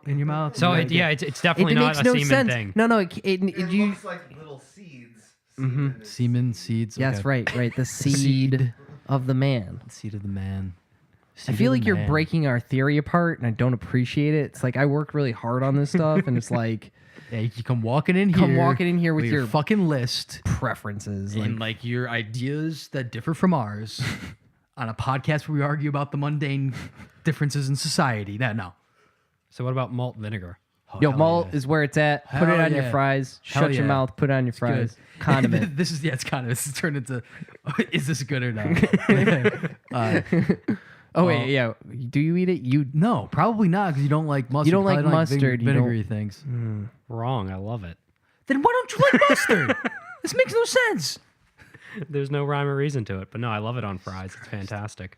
in your mouth. So and you gotta it's definitely not makes a no semen sense. thing. No, It you. looks like little seeds. get semen seeds. Yes, okay. right. The seed of the man. Seed of the man. I Seed feel of like the you're man. breaking our theory apart, and I don't appreciate it. It's like I worked really hard on this stuff, and it's like Yeah, you come walking in here. with your fucking list preferences. Like, and like your ideas that differ from ours on a podcast where we argue about the mundane differences in society. No. So what about malt vinegar? Oh, yo, hell malt yeah. is where it's at. Put Hell it on your yeah. fries. Hell Shut your yeah. mouth. Put it on your Good. fries. Condiment. This is it's condiment. This is turned into is this good or not? Oh wait, yeah. Do you eat it? You No, probably not because you don't like mustard. You don't Probably like mustard, you don't- vinegary things. Wrong. I love it. Then why don't you like mustard? This makes no sense. There's no rhyme or reason to it, but no, I love it on fries. It's fantastic.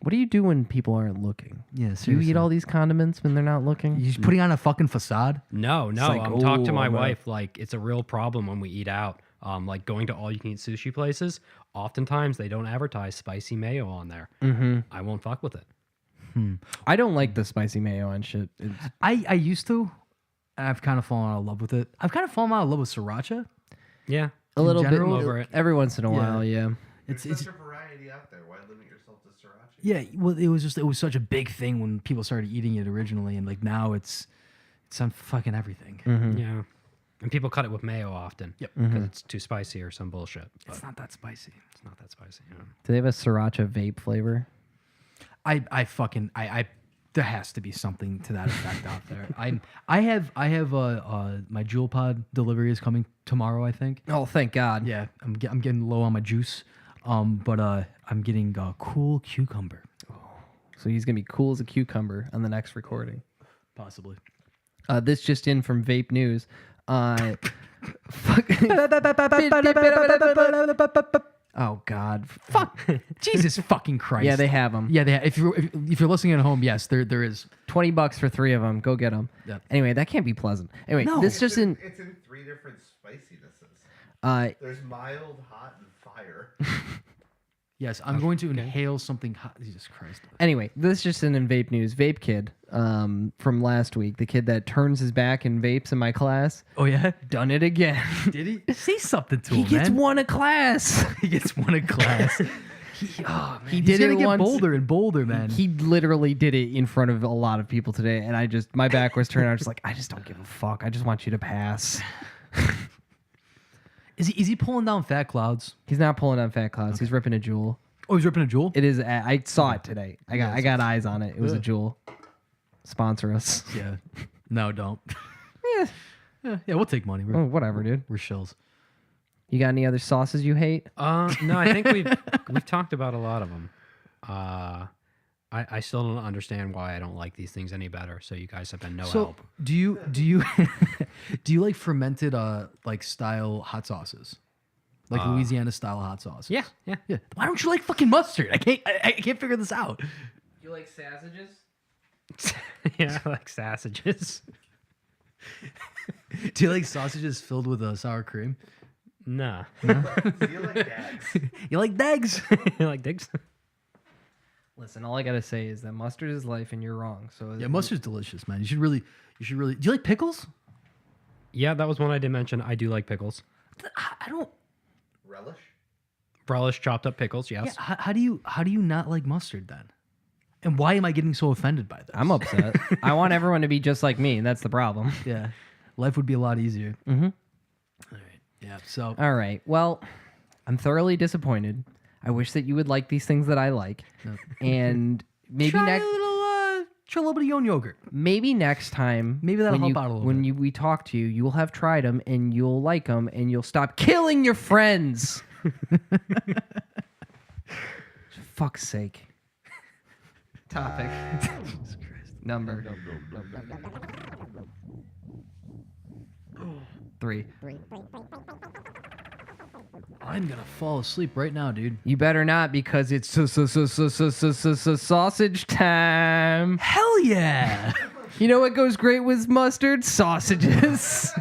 What do you do when people aren't looking? Yeah, Do you seriously. eat all these condiments when they're not looking? You just putting on a fucking facade? No, like, talk to "Ooh, my I'm gonna-" wife. Like, it's a real problem when we eat out. Like going to all-you-can-eat sushi places. Oftentimes, they don't advertise spicy mayo on there. Mm-hmm. I won't fuck with it. I don't like the spicy mayo and shit. I used to. I've kind of fallen out of love with it. I've kind of fallen out of love with sriracha. Yeah, A little general, bit over it. every once in a while, yeah. It's There's such a variety out there. Why limit yourself to sriracha? yeah. Well, it was such a big thing when people started eating it originally, and like now it's on fucking everything. Mm-hmm. Yeah. And people cut it with mayo often. Yep. Because it's too spicy or some bullshit. But It's not that spicy. it's not that spicy. Yeah. Do they have a sriracha vape flavor? I there has to be something to that effect out there. I have my Jewel Pod delivery is coming tomorrow, I think. Oh, thank God. Yeah, I'm getting low on my juice. But I'm getting cool cucumber. So he's gonna be cool as a cucumber on the next recording. Possibly. This just in from Vape News. Oh God! Fuck. Jesus fucking Christ. Yeah, they have them. Yeah, if you're listening at home, yes, there is. $20 for 3 of them. Go get them. Yep. Anyway, that can't be pleasant. Anyway, No. this just in. It's in 3 different spicinesses. There's mild, hot, and fire. Yes, I'm going to inhale something hot. Jesus Christ. Anyway, this just in Vape News. Vape Kid from last week, the kid that turns his back and vapes in my class, Oh yeah. done it again. Did he? Say something to He him, gets man. one a class. He gets one in class. He He's did gonna it get once. bolder and bolder, man. He literally did it in front of a lot of people today, and my back was turned. I was just like, I just don't give a fuck. I just want you to pass. Is he pulling down fat clouds? He's not pulling on fat clouds. He's ripping a jewel. Oh, he's ripping a jewel. It is. I saw it today. I got eyes on it. It was a jewel. Sponsor us. Yeah. No, don't. Yeah. Yeah, we'll take money. Oh, whatever, dude. We're shills. You got any other sauces you hate? No, I think we've talked about a lot of them. I still don't understand why I don't like these things any better. So you guys have been no help. Do you do you like fermented like style hot sauces? Like Louisiana style hot sauce? Yeah. Yeah. Why don't you like fucking mustard? I can't figure this out. You like sausages? Yeah, I like sausages. Do you like sausages filled with sour cream? Nah. Do you like dags? You like dags? You like digs? Listen, all I gotta say is that mustard is life, and you're wrong. So Yeah, mustard's delicious, man. You should really. Do you like pickles? Yeah, that was one I did mention. I do like pickles. I don't. Relish chopped up pickles, yes. Yeah, how do you not like mustard then? And why am I getting so offended by this? I'm upset. I want everyone to be just like me, and that's the problem. Yeah, life would be a lot easier. Mm-hmm. All right. Yeah. So All right. Well, I'm thoroughly disappointed. I wish that you would like these things that I like, and maybe try a little bit of yogurt. Maybe next time, Maybe that'll when help out a little when bit. we talk to you, you will have tried them and you'll like them and you'll stop killing your friends. For fuck's sake. Topic. Number. 3. I'm gonna fall asleep right now, dude. You better not, because it's sausage time. Hell yeah! You know what goes great with mustard? Sausages.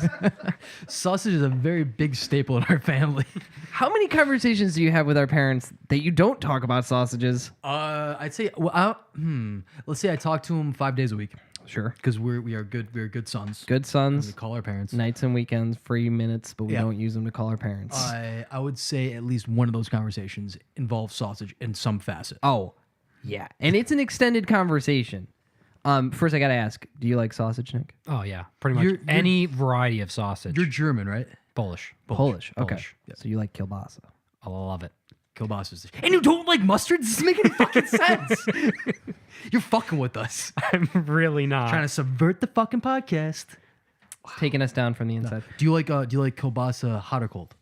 Sausage is a very big staple in our family. How many conversations do you have with our parents that you don't talk about sausages? I'd say, let's say I talk to them 5 days a week Sure. because we are good sons. Good We sons, call our parents. nights and weekends, free minutes, but we Yeah. don't use them to call our parents. I would say at least one of those conversations involves sausage in some facet. Oh, yeah. And it's an extended conversation. First, I got to ask, do you like sausage, Nick? Oh, yeah. Pretty much You're- any variety of sausage. You're German, right? Polish. Polish. Okay. Polish. So you like kielbasa. I love it. Kielbasa's. And you don't like mustard? This is making fucking sense. You're fucking with us. I'm really not. Trying to subvert the fucking podcast. Taking us down from the inside. Do you like kielbasa hot or cold?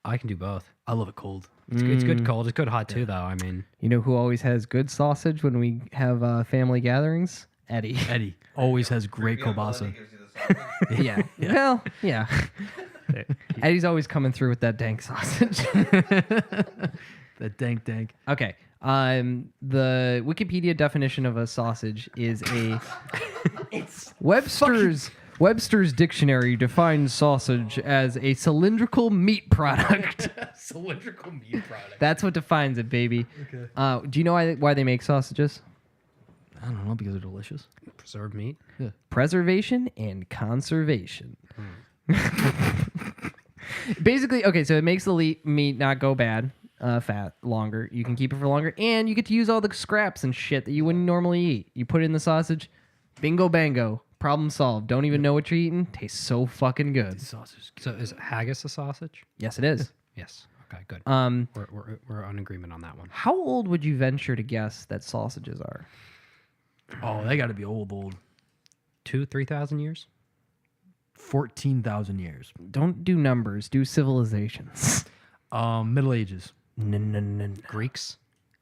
I can do both. I love it cold. It's good cold. It's good hot too, though. I mean, You know who always has good sausage when we have family gatherings? Eddie. Eddie always has great Yeah, well, kielbasa. he gives you the sausage. Yeah. Well, yeah. Eddie's always coming through with that dank sausage. That dank. Okay. The Wikipedia definition of a sausage is a Webster's dictionary defines sausage as a cylindrical meat product. Cylindrical meat product. That's what defines it, baby. Okay. Do you know why they make sausages? I don't know, because they're delicious. Preserved meat. Yeah. Preservation and conservation. Basically, okay, so it makes the meat not go bad, fat, longer. You can keep it for longer, and you get to use all the scraps and shit that you wouldn't normally eat. You put it in the sausage, bingo bango, problem solved. Don't even know what you're eating. Tastes so fucking good. Sausage. So is haggis a sausage? Yes, it is. Yes. Okay, good. Um, We're on agreement on that one. how old would you venture to guess that sausages are? Oh, they got to be old. 2,000-3,000 years. 14,000 years. Don't do numbers. Do civilizations. Middle Ages. No. Greeks.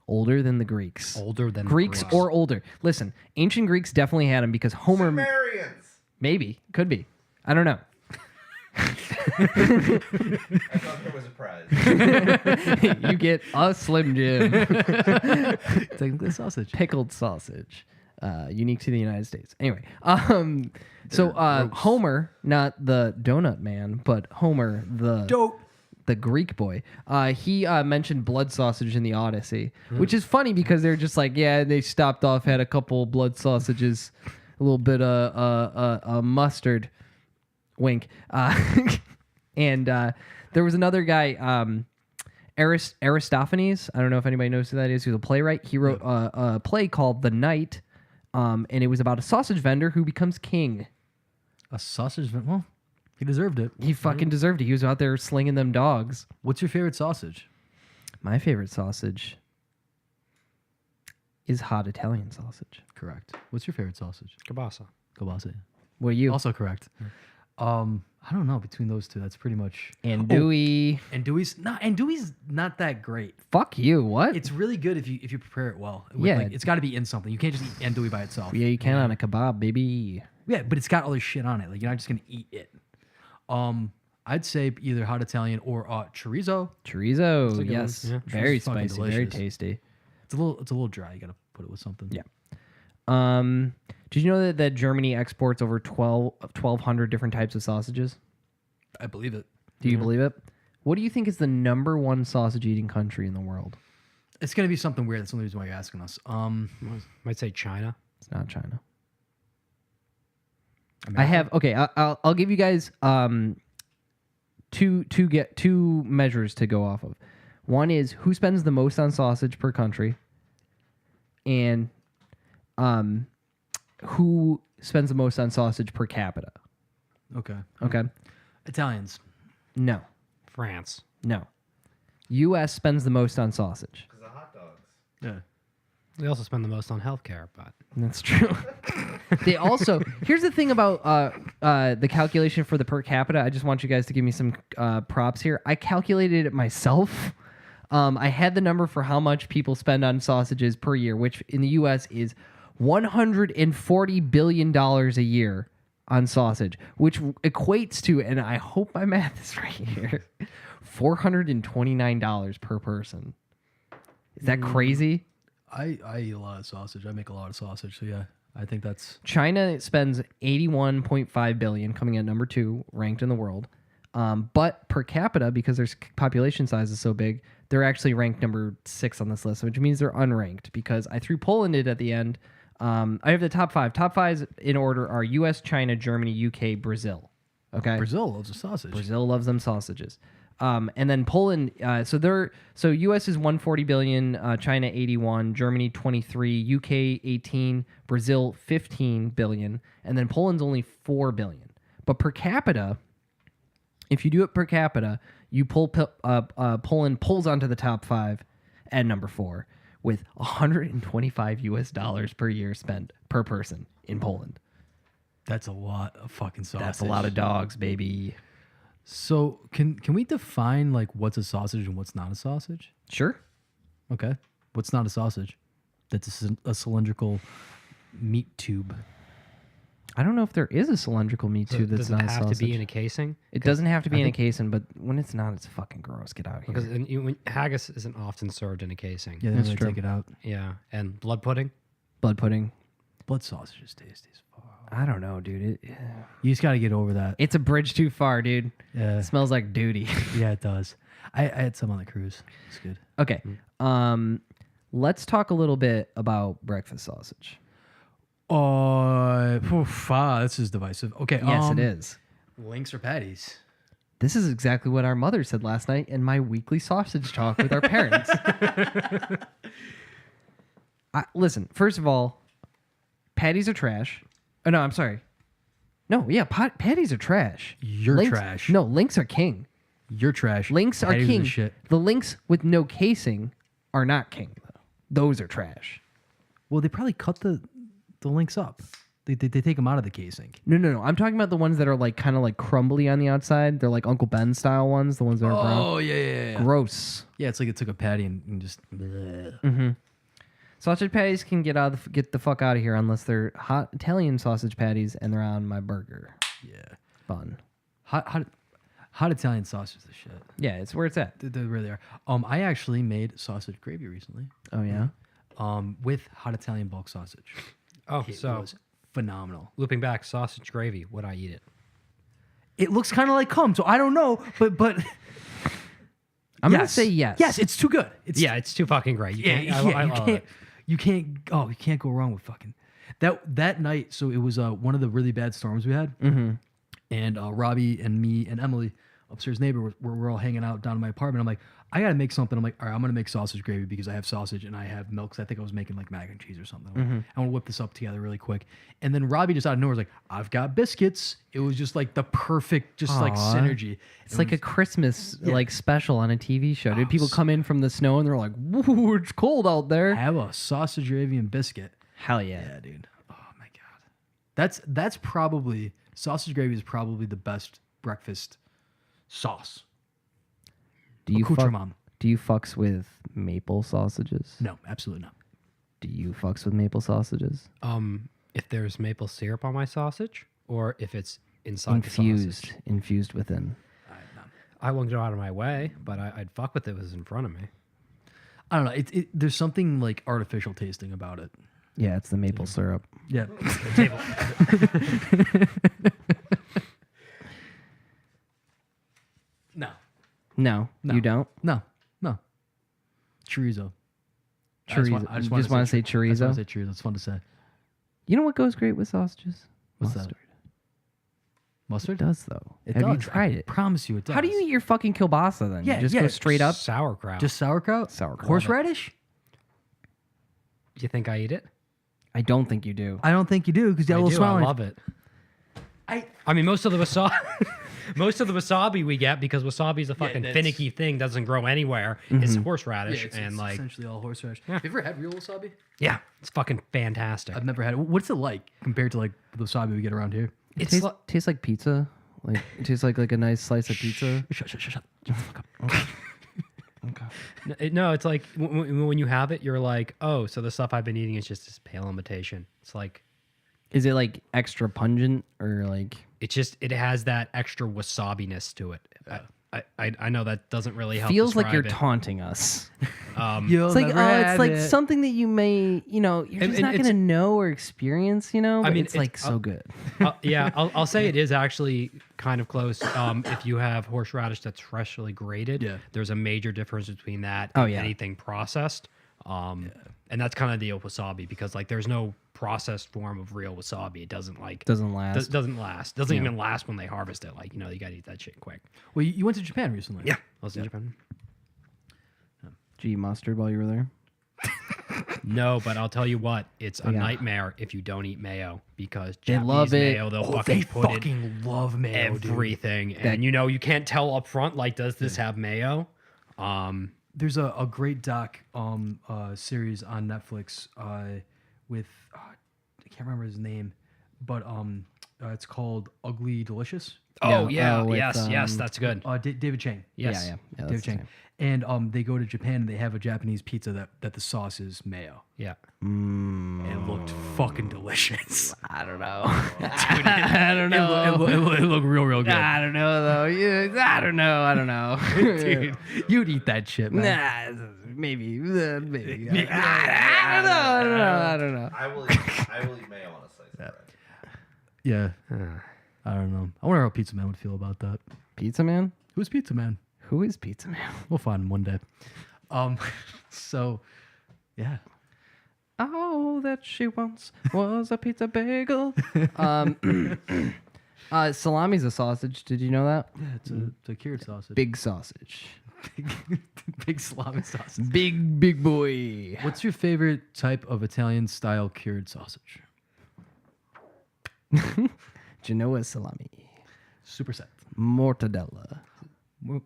Older than the Greeks. Older than Greeks or older. Listen, ancient Greeks definitely had them because Homer. Sumerians. Maybe. Could be. I don't know. I thought there was a prize. You get a Slim Jim. Technically sausage. Pickled sausage. Unique to the United States. Anyway, so Homer, not the donut man, but Homer, the Greek boy, he mentioned blood sausage in the Odyssey, which is funny because they're just like, yeah, they stopped off, had a couple blood sausages, a little bit of mustard, wink, and there was another guy, Aristophanes. I don't know if anybody knows who that is. He was a playwright. He wrote a play called The Knight, and it was about a sausage vendor who becomes king. A sausage. Well, he deserved it. He fucking deserved it. He was out there slinging them dogs. What's your favorite sausage? My favorite sausage is hot Italian sausage. Correct. What's your favorite sausage? Kielbasa. Kielbasa. What are you? Also correct. I don't know, between those two, that's pretty much. Andouille. Andouille's not that great. Fuck you. What? It's really good if you prepare it well. Yeah. It's got to be in something. You can't just eat andouille by itself. Yeah, you can on a kebab, baby. Yeah, but it's got other shit on it. Like, you're not just gonna eat it. I'd say either hot Italian or chorizo. Chorizo, good yes. one. Yeah. Very Chorizo's fucking spicy, very delicious. tasty. It's a little dry. You gotta put it with something. Yeah. Did you know that Germany exports over 1,200 different types of sausages? I believe it. Do you believe it? What do you think is the number one sausage eating country in the world? It's gonna be something weird. That's the only reason why you're asking us. Might say China. It's not China. America? I have okay. I'll give you guys two measures to go off of. One is who spends the most on sausage per country, and who spends the most on sausage per capita. Okay. Okay. Italians. No. France. No. U.S. spends the most on sausage. Because of hot dogs. Yeah. They also spend the most on healthcare, but That's true. They also here's the thing about the calculation for the per capita. I just want you guys to give me some props here. I calculated it myself. I had the number for how much people spend on sausages per year, which in the U.S. is $140 billion a year on sausage, which equates to, and I hope my math is right here, $429 per person. Is that crazy? I eat a lot of sausage. I make a lot of sausage. So yeah, I think that's. China spends 81.5 billion, coming in at number 2, ranked in the world. But per capita, because their population size is so big, they're actually ranked number 6 on this list, which means they're unranked because I threw Poland in at the end. I have the top 5. Top 5 in order are U.S., China, Germany, UK, Brazil. Okay. Brazil loves a sausage. Brazil loves them sausages. And then Poland, so U.S. is 140 billion, China 81, Germany 23, UK 18, Brazil 15 billion, and then Poland's only 4 billion. But per capita, if you do it per capita, you Poland pulls onto the top 5 at number 4 with $125 per year spent per person in Poland. That's a lot of fucking sausage. That's a lot of dogs, baby. So can we define like what's a sausage and what's not a sausage? Sure. Okay. What's not a sausage? That's a cylindrical meat tube. I don't know if there is a cylindrical meat too that's Does it not have sausage. to be in a casing? It doesn't have to be I in a think- casing, but when it's not, it's fucking gross. Get out of here. Because haggis isn't often served in a casing. Yeah, That's they true. take it out. Yeah, and blood pudding. Blood pudding. Blood sausage is tasty as fuck. I don't know, dude. You just got to get over that. It's a bridge too far, dude. Yeah, It smells like duty. yeah, it does. I had some on the cruise. It's good. Okay. Let's talk a little bit about breakfast sausage. This is divisive. Okay, Yes, it is. Links or patties? This is exactly what our mother said last night in my weekly sausage talk with our parents. Listen, first of all, patties are trash. Oh, no, I'm sorry. No, yeah, patties are trash. You're trash. No, links are king. You're trash. Links are Patties king. shit. The links with no casing are not king, though. Those are trash. Well, they probably cut the links up. They take them out of the casing. No. I'm talking about the ones that are like kind of like crumbly on the outside. They're like Uncle Ben style ones, the ones that are brown. Oh yeah. Gross. Yeah, it's like it took a patty and just. Sausage patties can get the fuck out of here unless they're hot Italian sausage patties and they're on my burger Yeah. bun. Hot Italian sausage is the shit. Yeah, it's where it's at. They really are. I actually made sausage gravy recently. Oh yeah. With hot Italian bulk sausage. Oh, It so was phenomenal. looping back, sausage gravy. Would I eat it? It looks kind of like cum, so I don't know, but I'm gonna yes. say yes. Yes, it's too good. It's It's too fucking great. You yeah, can't, I you love can't. it. You can't go wrong with fucking that night. So it was one of the really bad storms we had, and Robbie and me and Emily, upstairs neighbor, we're all hanging out down in my apartment. I'm like, I gotta make something. I'm like, all right, I'm gonna make sausage gravy because I have sausage and I have milk. 'Cause I think I was making like mac and cheese or something. I'm like, I want to whip this up together really quick. And then Robbie just out of nowhere was like, I've got biscuits. It was just like the perfect, just like Aw. synergy. It's like a Christmas like special on a TV show. Did people come in from the snow and they're like, "Woo, it's cold out there." have a sausage gravy and biscuit. Hell yeah. Yeah, dude. Oh my god. That's probably sausage gravy is probably the best breakfast sauce. Do you Accoutrement. do you fucks with maple sausages? No, absolutely not. Do you fucks with maple sausages? If there's maple syrup on my sausage, or if it's inside the sausage, Infused within. I won't go out of my way, but I'd fuck with it if it was in front of me. I don't know. There's something like artificial tasting about it. Yeah, it's the maple syrup. Yeah. No. No, you don't. No. Chorizo. Chorizo. You just want to say I just want chorizo? to say chorizo. It's fun to say. You know what goes great with sausages? What's that? Mustard. Mustard? It does though. It Have you does. tried I it? promise you it does. How do you eat your fucking kielbasa then? Yeah, you just yeah, go straight up. Sauerkraut. Just sauerkraut? Sauerkraut. Horseradish? Do you think I eat it? I don't think you do. I don't think you do because you I got a little do. smile. I on your- love it. I mean, most of the wasabi we get, because wasabi is a fucking that's- finicky thing, doesn't grow anywhere. It's Yeah, horseradish, it's and like, essentially all horseradish. Yeah. Have you ever had real wasabi? yeah, it's fucking fantastic. I've never had it. What's it like compared to like the wasabi we get around here? It tastes like pizza. Like it tastes like a nice slice of pizza. Shut the fuck up. No, it's like when you have it, you're like, oh, so the stuff I've been eating is just this pale imitation. It's like, Is it like extra pungent or like? it has that extra wasabi-ness to it. I know that doesn't really help. Feels like you're describe taunting us. You'll It's like never it's have like it. something that you may you're And- just not and gonna know or experience. But mean, it's like so good. yeah, I'll say it is actually kind of close. If you have horseradish that's freshly grated, Yeah. there's a major difference between that Oh, and yeah. anything processed. And that's kind of the deal with wasabi, because like there's no processed form of real wasabi. It doesn't like Doesn't last. doesn't last. Doesn't even last when they harvest it. Like, you gotta eat that shit quick. Well, you went to Japan recently. Yeah, I was in Japan. Did you eat mustard while you were there? No, but I'll tell you what, it's a Yeah. nightmare if you don't eat mayo, because They Japanese love it. mayo, they'll Oh, fucking they put it fucking love mayo, dude. everything, and you can't tell up front, like, does this have mayo? There's a great doc series on Netflix with I can't remember his name, but it's called Ugly Delicious. Oh Yeah, yeah, with, yes, that's good. David Chang. Yes. Yeah, David that's Chang. And they go to Japan and they have a Japanese pizza that the sauce is mayo. Yeah. And it looked fucking delicious. I don't know. I don't know. It looked real good. I don't know though. Yeah, I don't know. I don't know. Dude, you'd eat that shit, man. Nah, maybe. Maybe. I don't know. I will eat mayo on a slice of bread. Yeah. I don't know. I wonder how Pizza Man would feel about that. Pizza Man? Who's Pizza Man? Who is Pizza Man? We'll find him one day. So, yeah. All that she wants was a pizza bagel. Salami's a sausage. Did you know that? Yeah, it's a cured sausage. Big sausage. Big salami sausage. Big boy. What's your favorite type of Italian style cured sausage? Genoa salami. Super set. Mortadella.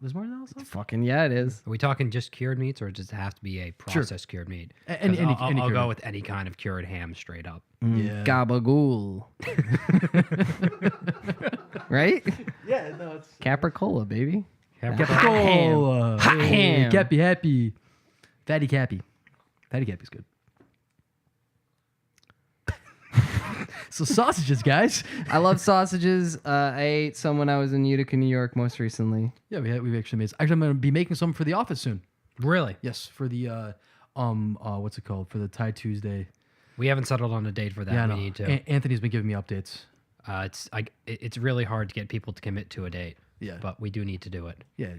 There's more than that? Fucking yeah, it is. Are we talking just cured meats, or does it have to be a processed cured meat? Any 'Cause I'll cured go meat. with any kind of cured ham straight up. Yeah. Gabagool. Right? Yeah, no, it's Capricola, baby. Capicola. Hot ham. Cappy happy. Fatty Cappy. Fatty Cappy's good. So sausages, guys. I love sausages. I ate some when I was in Utica, New York, most recently. Yeah, we actually made. Actually, I'm gonna be making some for the office soon. Really? Yes, for the what's it called? For the Thai Tuesday. We haven't settled on a date for that. Yeah, I we know. need to. Anthony's been giving me updates. It's really hard to get people to commit to a date. Yeah. But we do need to do it. Yeah,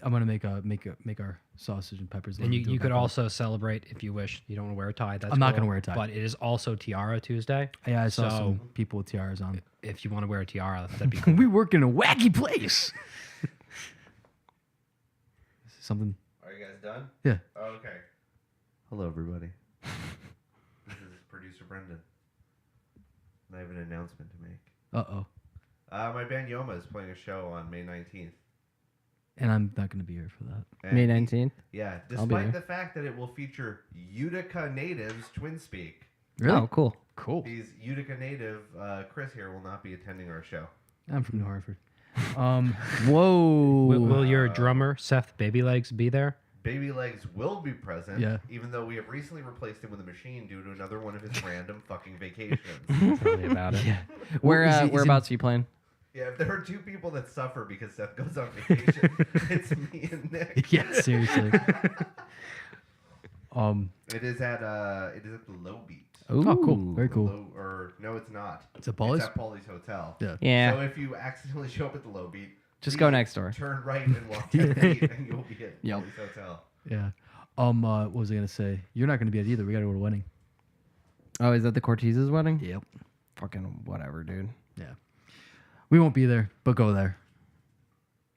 I'm gonna make our sausage and peppers. And you could also celebrate if you wish. You don't want to wear a tie. That's I'm not cool. gonna wear a tie. But it is also Tiara Tuesday. Yeah, I saw so some people with tiaras on. if you want to wear a tiara, that'd be cool. We work in a wacky place. Something. Are you guys done? Yeah. Oh, okay. Hello, everybody. This is producer Brendan. And I have an announcement to make. Uh-oh. My band Yoma is playing a show on May 19th. And I'm not going to be here for that. And May 19th. Yeah, I'll be despite there. the fact that it will feature Utica natives twin speak. Really? Oh, cool. Cool. He's Utica native. Chris here will not be attending our show. I'm from New Hartford. Whoa. Will your drummer Seth Babylegs be there? Baby Legs will be present, Yeah. even though we have recently replaced him with a machine due to another one of his random fucking vacations. Tell me about it. Yeah. Whereabouts are you playing? Yeah, if there are two people that suffer because Seth goes on vacation, it's me and Nick. Yeah, seriously. It is at the Low Beat. Oh, cool. Very cool. No, it's not. It's at Paulie's? It's at Paulie's Hotel. Yeah. Yeah. So if you accidentally show up at the Low Beat, Just please go next door. Turn right and walk 10 feet, and you'll be at Yep. Paulie's Hotel. Yeah. What was I going to say? You're not going to be at either. We got to go to a wedding. Oh, is that the Cortez's wedding? Yep. Fucking whatever, dude. Yeah. We won't be there, but go there.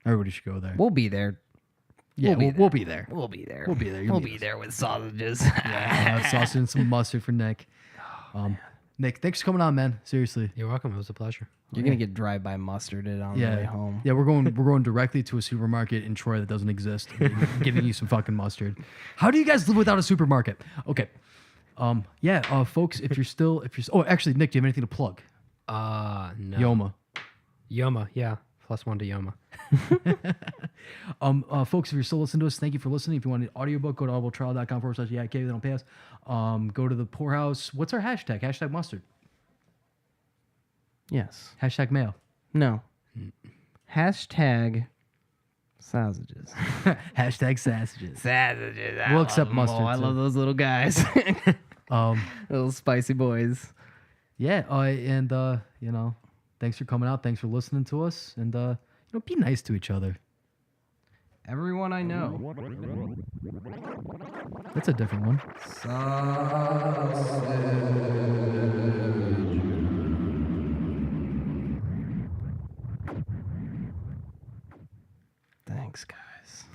Everybody should go there. We'll be there. Yeah, we'll be there. we'll be there. We'll be there. We'll be there. We'll be there with sausages. Yeah, sausage and some mustard for Nick. Nick, thanks for coming on, man. Seriously. You're welcome. It was a pleasure. You're gonna get drive-by mustarded on the way home. Yeah, we're going directly to a supermarket in Troy that doesn't exist, and giving you some fucking mustard. How do you guys live without a supermarket? Okay. Folks, if you're actually, Nick, do you have anything to plug? No. Yoma. Yeah. +1 to Yoma. Folks, if you're still listening to us, thank you for listening. If you want an audiobook, go to audibletrial.com/YK. They don't pay us. Go to the poorhouse. What's our hashtag? Hashtag mustard. Yes. Hashtag mayo. No. Hashtag sausages. Hashtag sausages. Sausages. We'll accept mustard, I too. love those little guys. Little spicy boys. Yeah, thanks for coming out. Thanks for listening to us, and be nice to each other. Everyone I know. That's a different one. Thanks, guys.